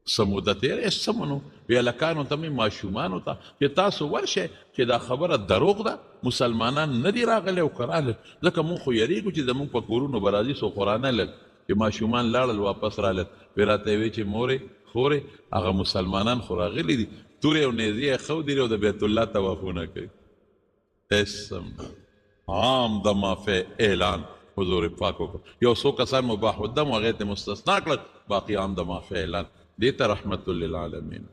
څه موده تېره څه منو وی هلکانو ته مې ماشومانو ته چې تاسو ورشئ چې دا خبره دروغ ده مسلمانان نه دي راغلی او که رالل ځکه مونږ خو یریږو چې زمونږ په کورونو به راځي څو خو رانلل چې ماشومان لاړل واپس رالل وی راته یې وی چې مورې خورې هغه مسلمانان خو راغلي دي تورې او نیزې یې ښودي او د بیت الله طوافونه کوي اسم عام د معافی اعلان حضور پاک وکړ یو څو کسان مباح الدم و هغې ته مستثنا کړل باقي عام د معافی اعلان دې ته رحمت للعالمین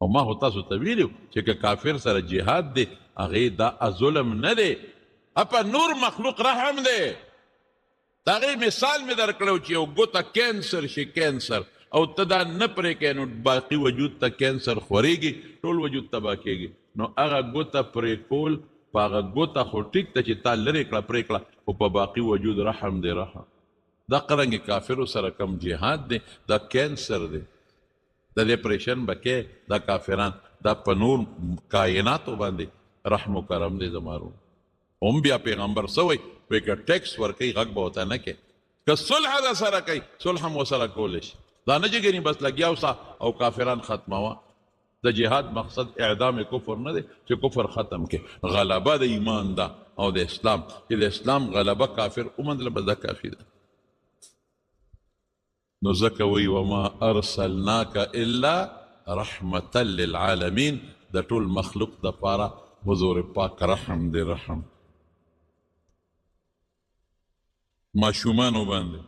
او ما خو تاسو ته ویلي چې که کافر سره جهاد دی هغې دا ظلم نه دی په نور مخلوق رحم دی د هغې مثال مې درکړی چې یو ګوته کینسر شي کینسر او ته دا نه پرې کوې نو باقي وجود ته کینسر خورېږي ټول وجود تباه کېږي نو هغه ګوته پرې کول په هغه ګوته خو ټیک ته چې تا لرې کړه پرې کړه خو په باقي وجود رحم دی رحم دا قرنګې کافرو سره کم جهاد دی دا کینسر دی د ډپریشن به کې دا کافران دا په نور کائناتو باندې رحم و کرم دی زمارو هم بیا پیغمبر څه وایي وایي که ټیکس ورکوي غږ به ورته نه کوي که صلح در سره کوي صلح هم ورسره کولی شي دا نه چې ګنې بس لګیا اوسه او کافران ختموه د جهاد مقصد اعدام کفر نه دی چې کفر ختم کې غلبه د ایمان ده او د اسلام چې د اسلام غلبه کافر ومندله بس دا کافي ده نو ځکه وی وما ارسلناک الا رحمتا للعالمین د ټول مخلوق دپاره حضور پاک رحم دی رحم ماشومانو باندې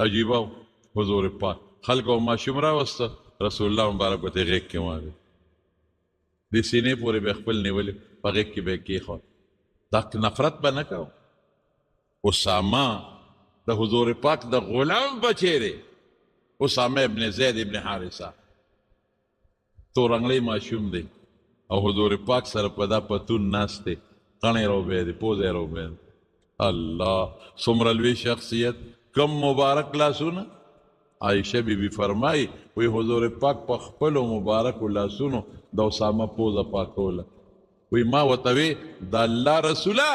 عجیبه حضور پاک خلکو ماشوم راوسته رسول الله مبارک ورته غېږ کې واغې د سینې پورې به خپل نیولې په غېږ کې به یې کېښود دا نفرت به نه کوو اسامه د حضور پاک د غلام بچی دی اسامه ابن زید ابن حارثه تورنګلی ماشوم دی او حضور پاک سره په دا پتون ناست دی قڼې روبی دی پوزې روبی دی الله څومره لوی شخصیت کم مبارک لاسونه عایشه بیبي فرمایي وی حضور پاک په خپلو مبارکو لاسونو د اسامه پوزه پاکوله وی ما ورته وی د الله رسوله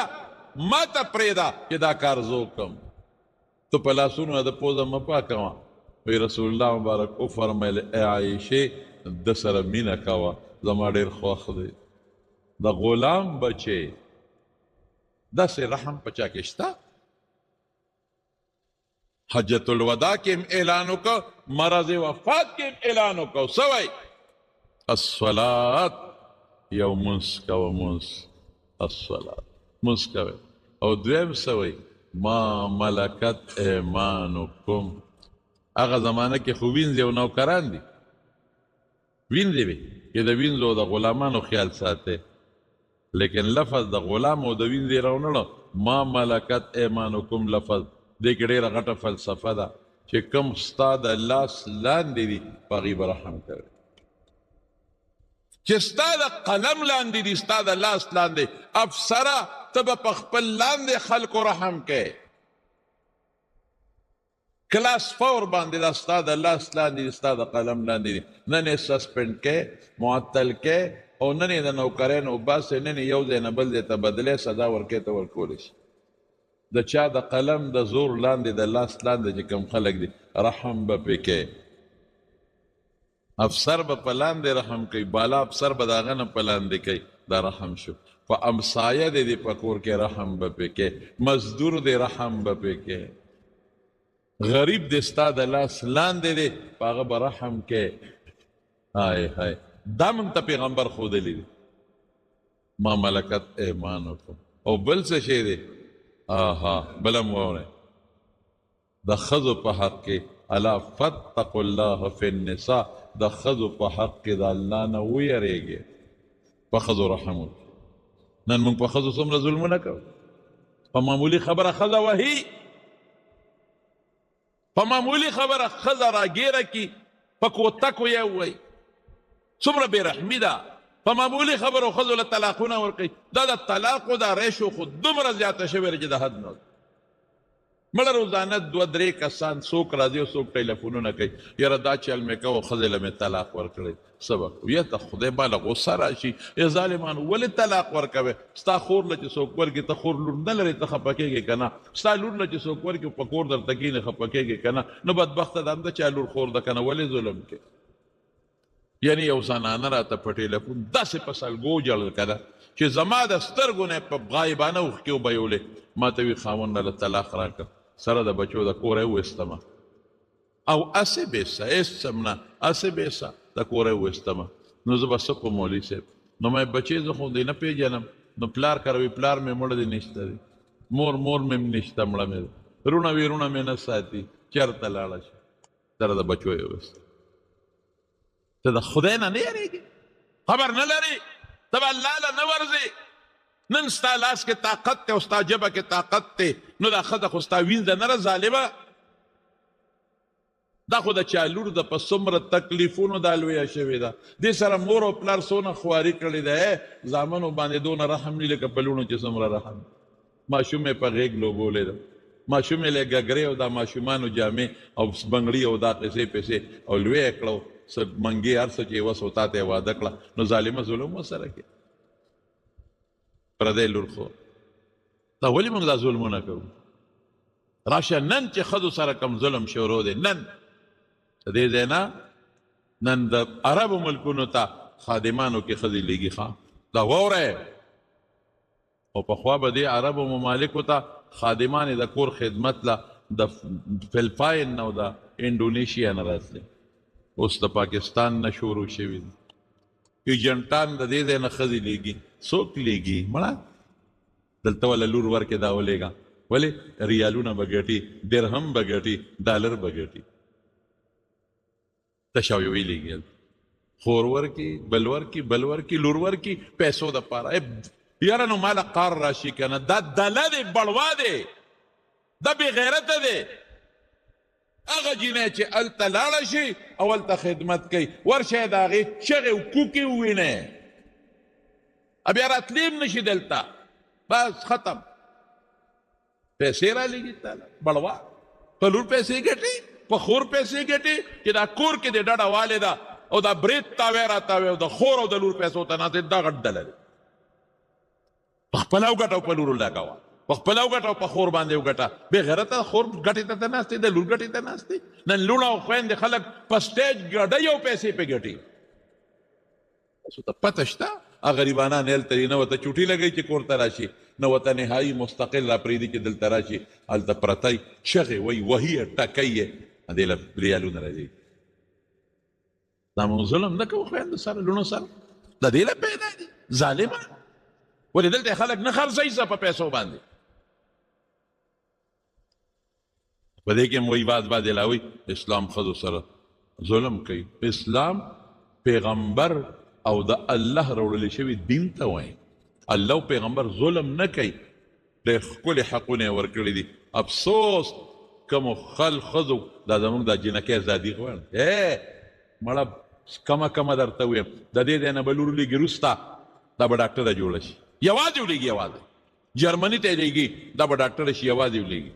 ما ته پرېږده چې دا کار زه وکړم تو په لاسونو د پوزه مه پاکوه وی رسول الله مبارک وفرمیل ای عایشې د سره مینه کوه زما ډېر خوښ دی د غلام بچې داسې رحم په چا کې شته حجت الوداع کې هم اعلان وکړه مرض وفات کې هم اعلان وکړه څه وایي الصلات یو منځ کوه منځ الصلات منځ کوئ او دویم څه وایي ما ملکت ایمانکم هغه زمانه کې خو وینځې او نوکران دي وینځې وي چې د وینځو او د غلامانو خیال ساتي لیکن لفظ د غلام او د وینځې راونړه ما ملکت ایمانکم لفظ دې کې ډېره غټه فلسفه ده چې کوم ستا د لاس لاندې دي په هغې به رحم کوي چې ستا د قلم لاندې دي ستا د لاس لاندې افسره ته به په خپل لاندې خلکو رحم کوې کلاس فور باندې دا ستا د لاس لاندې دي ستا د قلم لاندې دي نن یې سسپینډ کې معطل کې او نن یې د نوکرۍ نه وباسې نن یې یو ځای نه بل ځای ته بدلې سزا ورکې ته ورکولی شي د چا د قلم د زور لاندې د لاس لاندې چې کوم خلک دي رحم به پې کوې افسر به په لاندې رحم کوي بالا افسر به د هغه نه په لاندې کوي دا رحم شو په امسایه دې دې په کور کې رحم به پې کوې مزدور دې رحم به پې کوې غریب دې ستا د لاس لاندې دی په هغه به رحم کوې های های دا موږ ته پیغمبر ښودلی دی ما ملکت ایمانکم او بل څه شی دی آها بل هم واورئ د ښځو په حق کې الا فاتقوا الله فی النساء د ښځو په حق کې د الله نه ویریږئ په ښځو رحم وکړئ نن موږ په ښځو څومره ظلمونه کوو په معمولي خبره ښځه وهي په معمولي خبره ښځه راګیره کي په کوتکو یې ووایي څومره بېرحمي ده په معمولي خبرو ښځو له طلاقونه ورکوي دا د طلاقو دا ریشو خو دومره زیاته شوې ده چې د حد نه مړه روزانه دوه درې کسان څوک راځي او څوک ټلیفونونه کوي یاره دا چل مې کوه ښځې له مې طلاق ورکړی څه به کوو یا ته خدای باله غوسه راشي ای ظالمانو ولې طلاق ورکوې ستا خور له چې څوک ورکړي ته خور لور نه لرې ته خفه کېږې که نه ستا لور له چې څوک ورکړي په کور درته کښېنې خفه کېږې که نه نو بدبخته ده همده چا لور خور ده که نه ولې ظلم کې یعنی یو زنانه راته په ټیلیفون داسې په سلګو جړل که ده چې زما د سترګو نه په غایبانه اوښکې وبهیولې ما ته وي خاوند نه له طلاق راکړه سره د بچو د کوره یې وویستمه او اسې بیسه هېڅ څه نه اسې بیسه د کوره یې وویستمه نو زه به څه کوم مولوي صاحب نو مې بچې زه خو دې نه پېژنم نو پلار کروي پلار مې مړه دې نشته دی مور مې نشته مړه مې ده رونه وي رونه مې نه ساتي چېرته لاړه شي سره د بچو یې وویسته ته د خدای نه نه یېرېږې خبر نه لرې ته به الله له نه ورځې نن ستا لاس کې طاقت ته او ستا ژبه کې طاقت ته نو دا ښځه خو ستا وینځه نه ده ظالمه دا خو د چا لور ده په څومره تکلیفونو دا لویه شوې ده دې سره مور او پلار څونه خواري کړې ده زامنو باندې دونه رحم نه لکه په لوڼو چې څومره رحم ماشوم یې په غېږ لوبولې ده ماشوم یې له ګګرې او دا ماشومانو جامې او بنګړي او دا پیسې پیسې او لوی یې کړو څه منګې هر څه چې یې وس و تا ته یې واده کړه نو ظالمه ظلم ورسره کوي پردی لور خو دا ولې موږ دا ظلمونه کوو راشه نن چې ښځو سره کم ظلم شروع دی نن د دې ځای نه نن د عربو ملکونو ته خادمانو کې ښځې لېږي ښه دا واورئ او پخوا به دې عربو ممالکو ته خادمانې د کور خدمت له د فلپاین نه او د انډونیشیا نه راتلې اوس د پاکستان نه شروع شوي دي ایجنټان د دې ځای نه ښځې لېږي څوک لېږي مړه دلته وله لور ورکې دا ولېږه ولې ریالونه به ګټي درهم به ګټي ډالر به ګټي تشاویوي لېږي خور ورکي بل ورکي بل ورکي لور ورکي پیسو دپاره یاره نو ماله قار راشي که نه دا دله دی بړوا دی دا بېغیرته دی هغه جینۍ چې هلته لاړه شي او هلته خدمت کوي ورشئ د هغې چغې او کوکې ووینئ بیا راتلی هم نشي دلته بس ختم پیسې رالیږي تاله بړوا په لور پیسې ګټي په خور پیسې ګټي چې دا کور کې د ډډه والې ده او دا برید تاوی راتاوی او د خور او د لور پیسو ته ناستې دا غټ ډله دی په خپله وګټه او په لورو لګوه په خپله وګټه او په خور باندې وګټه بې غیرته خور ګټې ته ناستې د لور ګټې ته ناستې نن لوڼه او خویندې خلک په سټیج ګډوي او پیسې پې ګټي تاسو ته پته شته غریبانان هلته نه ورته چوټي لګوي چې کور ته راشي نه ورته نهایي مستقل را پرېږدي چې دلته راشي هلته پرتی چغې وایي وهي یې ټکوي یې دې له ریالونه راځي دا موږ ظلم نه کوو خویندو سره لوڼو سره د دې له پیدا دي ظالمه ولې دلته خلک نه خرڅوي څه په پیسو باندې په دې کې هم وایي بعض علاوي اسلام ښځو سره ظلم کوي اسلام پیغمبر او د الله راوړل شوي دین ته وایي الله پیغمبر ظلم نه کوي ډېر ښکلي حقونه یې ورکړي دي. افسوس کومو ښځو دا زموږ دا جنکۍ ازادي غواړي. مړه کمه درته ویم د دې ځای نه به لور لېږي وروسته دا به ډاکټره جوړه شي. یوازې ولېږي، یوازې جرمني ته یې لېږي، دا به ډاکټره شي، یوازې ولېږي.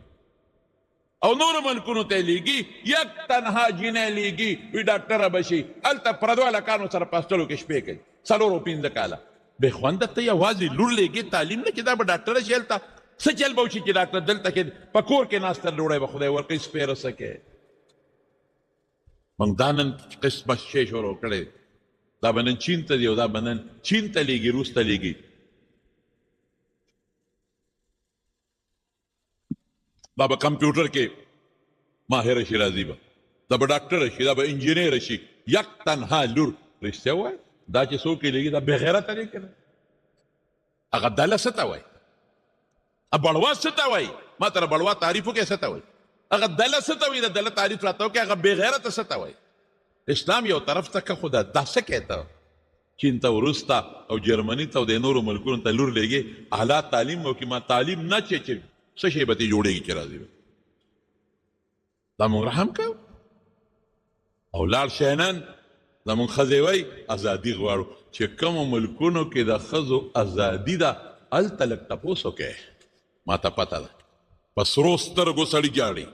او نورو ملکونو ته یې لېږي، یک تنها جینۍ لېږي وي ډاکټره به شي. هلته پردو هلکانو سره په هاسټلو کې شپې کوي 4 او 5 کاله. بې خونده ته یوازې لور لېږي، تعلیم نه چې دا به ډاکټره شي. هلته څه چل به وشي چې ډاکټر دلته کې په کور کې ناسته ډوډۍ به خدای ورکوي سپېره څه کوي. موږ دا نن قسمه شی شروع کړی، دا به نن چین ته ځي او دا به نن چین ته لېږي، روس ته لېږي. دا به کمپیوټر کې ماهره شي، راځي به دا به ډاکټره شي، دا به انجینیر شي. یک تنها لور. رښتیا وایي دا چې څوک یې لېږي دا بېغیرته دی که نه؟ هغه دله څه ته وایي؟ بړوا څه ته وایي؟ ما ته بړوا تعریف وکړې څه ته وایي؟ هغه دله څه ته وایي؟ د دله تعریف راته وکړې. هغه بېغیرته څه ته وایي؟ اسلام یو طرف ته که خو دا څه کوې ته؟ چین ته وروسته او جرمني ته او د نورو ملکونو ته لور لېږې، اعلی تعلیم وکړي. ما تعلیم نه چې څه شی به ترې جوړېږي چې راځي دا موږ رحم کوو. او لاړ شی نن زموږ ښځې وایي ازادي غواړو. چې کومو ملکونو کې د ښځو ازادي ده هلته لږ تپوس وکړئ. ما ته پته ده په سرو سترګو سړي جاړي.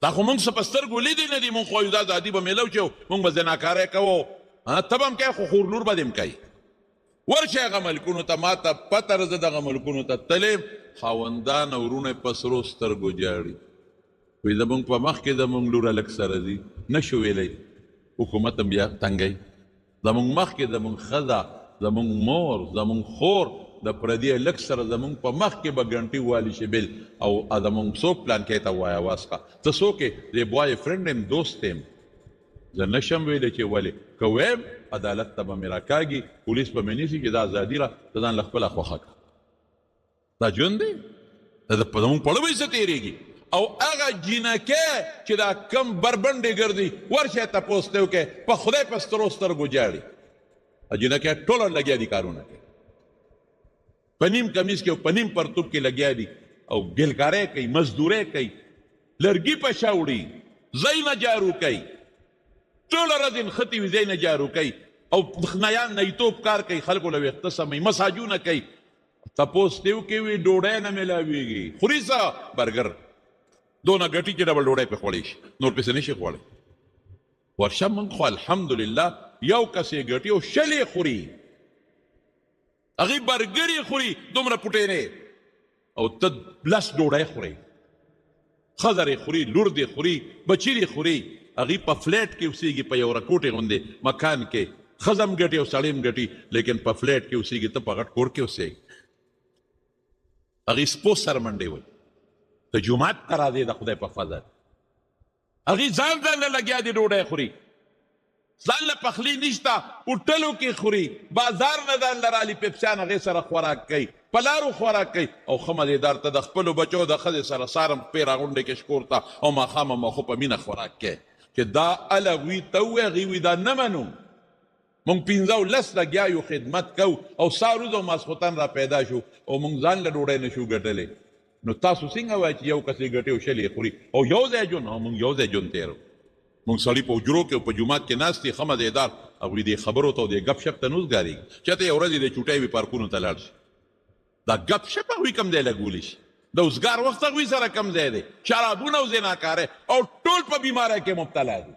دا خو موږ څه په سترګو لیدې نه دي. موږ خو دا ازادي به میلو چې موږ به زناکاری کوو. ته به هم کوې خو خور لور به دې هم کوي. ورشئ هغه ملکونو ته. ما ته پته ده زه دغه ملکونو ته تلې خاوندان او وروڼه په سرو سترګو جاړي. وایي زموږ په مخ کې زموږ لوره لږ سره ځي، نه شو ویلی. حکومت هم بیا تنګی. زموږ مخ کې زموږ ښځه، زموږ مور، زموږ خور د پردي لږ سره زموږ په مخ کې به ګنټې والي شي بل. او زموږ څوک پلان کې ته وایه واسکه ته څوک یې؟ د بوای فرینډ یم، دوست یم. زه نشم ویلی چې ولې که ویم عدالت ته به مې راکاږي، پولیس به مې نیسي چې دا ازادي را ته ځان له خپله خوښه کړه. دا ژوند دی؟ زموږ پړه به یې څه تېرېږي؟ او هغه جینکۍ چې دا کم بربنډې ګرځي ورشئ تپوس ته وکړئ، په خدای په سترو سترګو جاړي. جینکۍ ټوله لګیا دي کارونه کوي، په نیم کمیز کې او په نیم پرتوب کې لګیا دي او ګلکاری کوي، مزدورۍ کوي، لرګي په شا وړي، ځای نه جارو کوي، ټوله ورځ نښتې وي ځای نه جارو کوي او نیتوب کار کوي، خلکو له ویښته سموي، مساجونه کوي. تپوس ته وکړئ وي ډوډۍ نه میلاویږي. خوري څه؟ برګر دونه ګټي چې ډبل ډوډۍ پې خوړی شي، نور پسې نه شي خوړی. ورشه موږ خو الحمدلله یو کس یې ګټي او شل یې خوري، هغې برګر یې خوري دومره پوټینې، او ته 10 ډوډۍ خوري، ښځه یې خوري، لور دې خوري، بچي دې خوري. هغې په فلیټ کې اوسېږي، په یو رکوټې غوندې مکان کې. ښځه هم ګټي او سړی هم ګټي، لیکن په فلیټ کې اوسېږي، ته په غټ کور کې اوسېږي. هغې سپو سر منډې وایي ته جومات ته راځې د خدای په فضل. هغې ځان له لګیا دي ډوډۍ خوري، ځان له پخلي نشته، هوټلو کې خوري، بازار نه ځان له رالي پیپسیان هغې سره خوراک کوي، په لارو خوراک کوي. او ښه مزېدار ته د خپلو بچو د ښځې سره سارم پې راغونډې کې شکور ته او ماښام ماخو په مینه خوراک کوي. چې دا الغوي ته ووایي، هغې وایي دا نه منو. موږ 15 لګیا یو خدمت کوو او ساروز او ماسخوتن را پیدا شو او موږ ځان له ډوډۍ نه شو ګټلی. نو تاسو څنګه وایئ چې یو کس یې ګټي او شل یې خوري او یو ځای ژوند؟ موږ یو ځای ژوند تېرو. موږ سړي په حجرو کې او په جومات کې ناست دي، ښه مزېدار. هغوی دې خبرو ته او دې ګپ شپ ته نه اوسګارېږي. چېرته یو ورځ یې د چوټۍ وي پارکونو ته لاړ شي، دا ګپ شپ هغوی کم ځای لګولی شي، د اوسګار وخت هغوی سره کم ځای دی، شرابونه او زناکاری او ټول په بیماری کې مبتلا دي.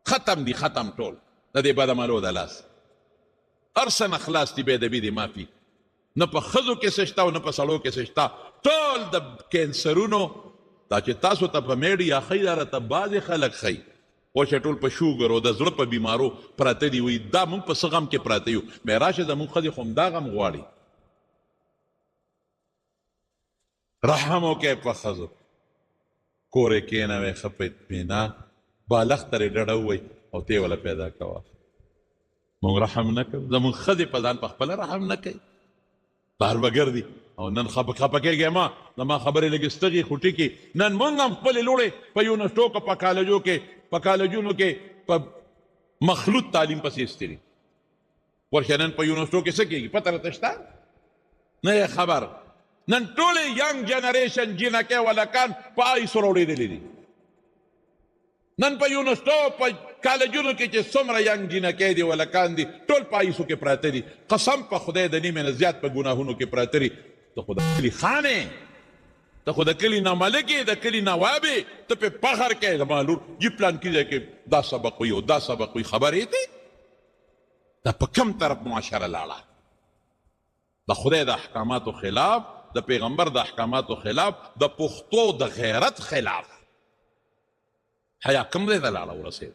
ختم دي، ختم ټول د دې بدعملو د لاس. هر څه نه خلاص دي، بې ادبي دي مافي. نه په ښځو کې څه شته او نه په سړو کې څه شته. ټول د کینسرونو دا چې تاسو ته په میډیا ښیي دا راته بعضې خلک ښیي وچه ټول په شوګر او د زړه په بیمارو پراته دي. وایي دا موږ په څه غم کې پراته یو. مې راشه زموږ ښځې خو همدا غم غواړي. رحم وکړئ په ښځو، کور یې کښېنوئ ښه په اطمینان، بالښت ته یې ډډه ووایي او ته یې وله پیدا کوه. موږ رحم نه کوو، زموږ ښځې په ځان په خپله رحم نه کوي، بهر به ګرځي. او نن خپه کېږي ما زما خبرې لږې ستغي خوټې کې. نن موږ هم خپلې لوړې په یونیورسټو کې، په کالجو کې، په کالجونو کې په مخلوط تعلیم پسې ایستلي. ورشه نن په یونیورسټو کې څه کېږي پته راته شته؟ نه یې خبر. نن ټولې ینګ جنریشن جینکې ولکان په آیسو راوړېدلي دي. نن په یونیورسټو په کالجونو کې چې څومره ینګ جینکې دي ولکان دي ټول په آیسو کې پراته دي. قسم په خدای د نیمې نه زیات په ګناهونو کې پراته دي. ته خو د کلي خانې، ته خو د کلي نه ملکې، د کلي نوابې، ته پې فخر کوې زما لور جي پلان کې ځای کې دا سبق وي او دا سبق وي. خبرې دی دا په کم طرف معاشره لاړه؟ د خدای د احکاماتو خلاف، د پیغمبر د احکاماتو خلاف، د پښتو د غیرت خلاف. حیا کم دی ته لاړه ورسېد؟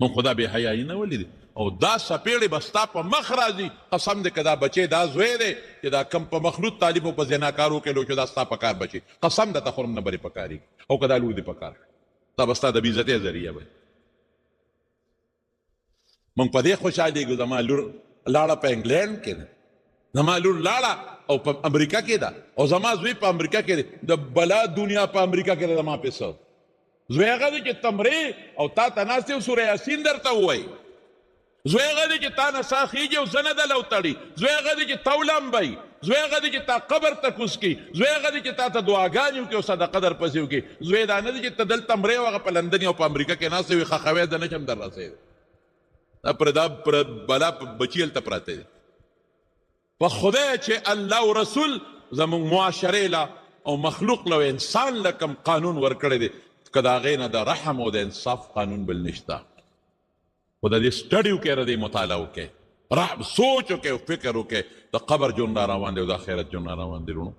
مونږ خو دا بې حیایي نه ولیدې او دا څپېړې به ستا په مخ راځي. قسم دی که دا بچی دا زوی دی چې دا کم په مخلوط تعلیم او په زناکارو کې لو چې دا ستا په کار بچي، قسم درته خورم نه برې په کارېږي او که دا لور دې په کار دا به ستا د بېعزتۍ ذریعه وي. مونږ په دې خوشحالېږو زما لور لاړه په انګلینډ کې ده، زما لور لاړه او په امریکا کې ده او زما زوی په امریکا کې دی. د بلا دنیا په امریکا کې ده زما پې څه زوی هغه دی چې تمرې او تا ته ناست دی او سوره یاسین درته ووایي. زوی هغه دی چې تا نه ساه خېږي او زه نه ده لوتړي. زوی هغه دی چې تا ولامبئ. زوی هغه دی چې تا قبر ته کوز کړي. زوی هغه دی چې تا ته دعاګانې وکړي او صدقه در پسې وکړي. زوی دا نه دی چې ته دلته مرې او هغه په لندن او په امریکا کې ناست وي خښوی زه نشم در رسېدی. دا پر بلا بچي هلته پراته دي. په خدای چې الله او رسول زموږ معاشرې له او مخلوق له انسان له کوم قانون ورکړی دی که د هغې نه د رحم او د انصاف قانون بل نشته. خو د دې سټډي وکړئ، د دې مطالعه وکړئ، سوچ وکړئ او فکر وکړئ. د قبر ژوند را روان دی او د آخرت ژوند را روان دی. وروڼو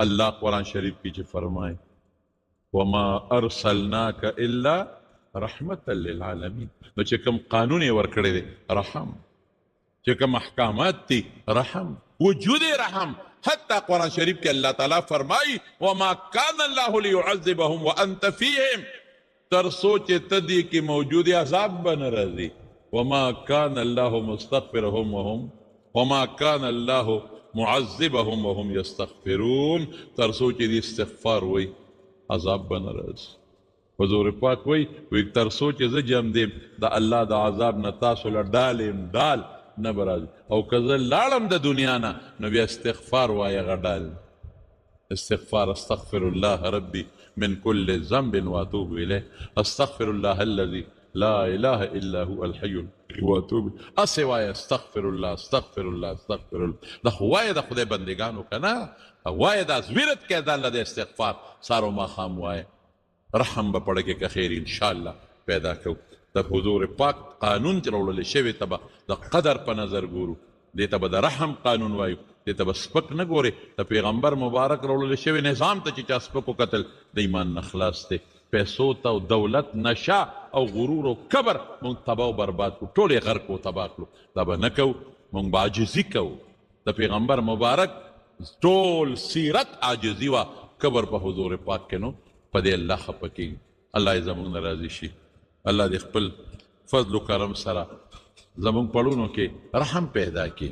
الله قرآن شریف کې چې فرمایي وما ارسلناک الا رحمة للعالمین، نو چې کوم قانون یې ورکړی دی رحم، چې کوم احکامات دي رحم، وجود رحم. حتی قرآن شریف کې الله تعالی فرمایي وما کان الله لیعذبهم وانت فیهم، تر څو چې ته دې کې موجود عذاب به نه راځي. وما کان الله مستغفرهم وما کان الله معذبهم وهم یستغفرون، تر څو چې دې استغفار وایي عذاب به نه راځي. حضور پاک وایي تر څو چې زه جم دیم د الله د عذاب نه تاسو له ډالیم ډال نه به راځي او که زه لاړم د دنیا نه نو بیا استغفار وایه هغه ډال استغفار. استغفر الله ربي من كل ذنب واتوب اليه، استغفر الله الذي لا اله الا هو الحي واتوب اسې وایه استغفر الله استغفر الله استغفر الله. دا خو وایه د خدای بندګانو که نه وایه دا زویرت کې د الله د استغفار سهار و ماښام وایه. رحم به پړه کې که خیر انشاءالله پیدا کوو. د حضور پاک قانون چې راوړلی شوی ته به د قدر په نظر ګورو، دې ته به د رحم قانون وایو، دې ته به سپک نه ګورې. د پیغمبر مبارک راوړلی شوی نظام ته چې چا سپک وکتل د ایمان نه خلاص دی. پیسو ته او دولت نشه او غرور او کبر مونږ تباه او برباد کړو، ټول یې غرق او تباه کړو. دا به نه کوو، مونږ به عاجزي کوو. د پیغمبر مبارک ټول سیرت عاجزي وه، کبر په حضور پاک کې نو په دې الله خفه کېږي. الله یې زموږ نه راضي شي. الله دې خپل فضل و کرم سره زموږ پړونو کې رحم پیدا کړي.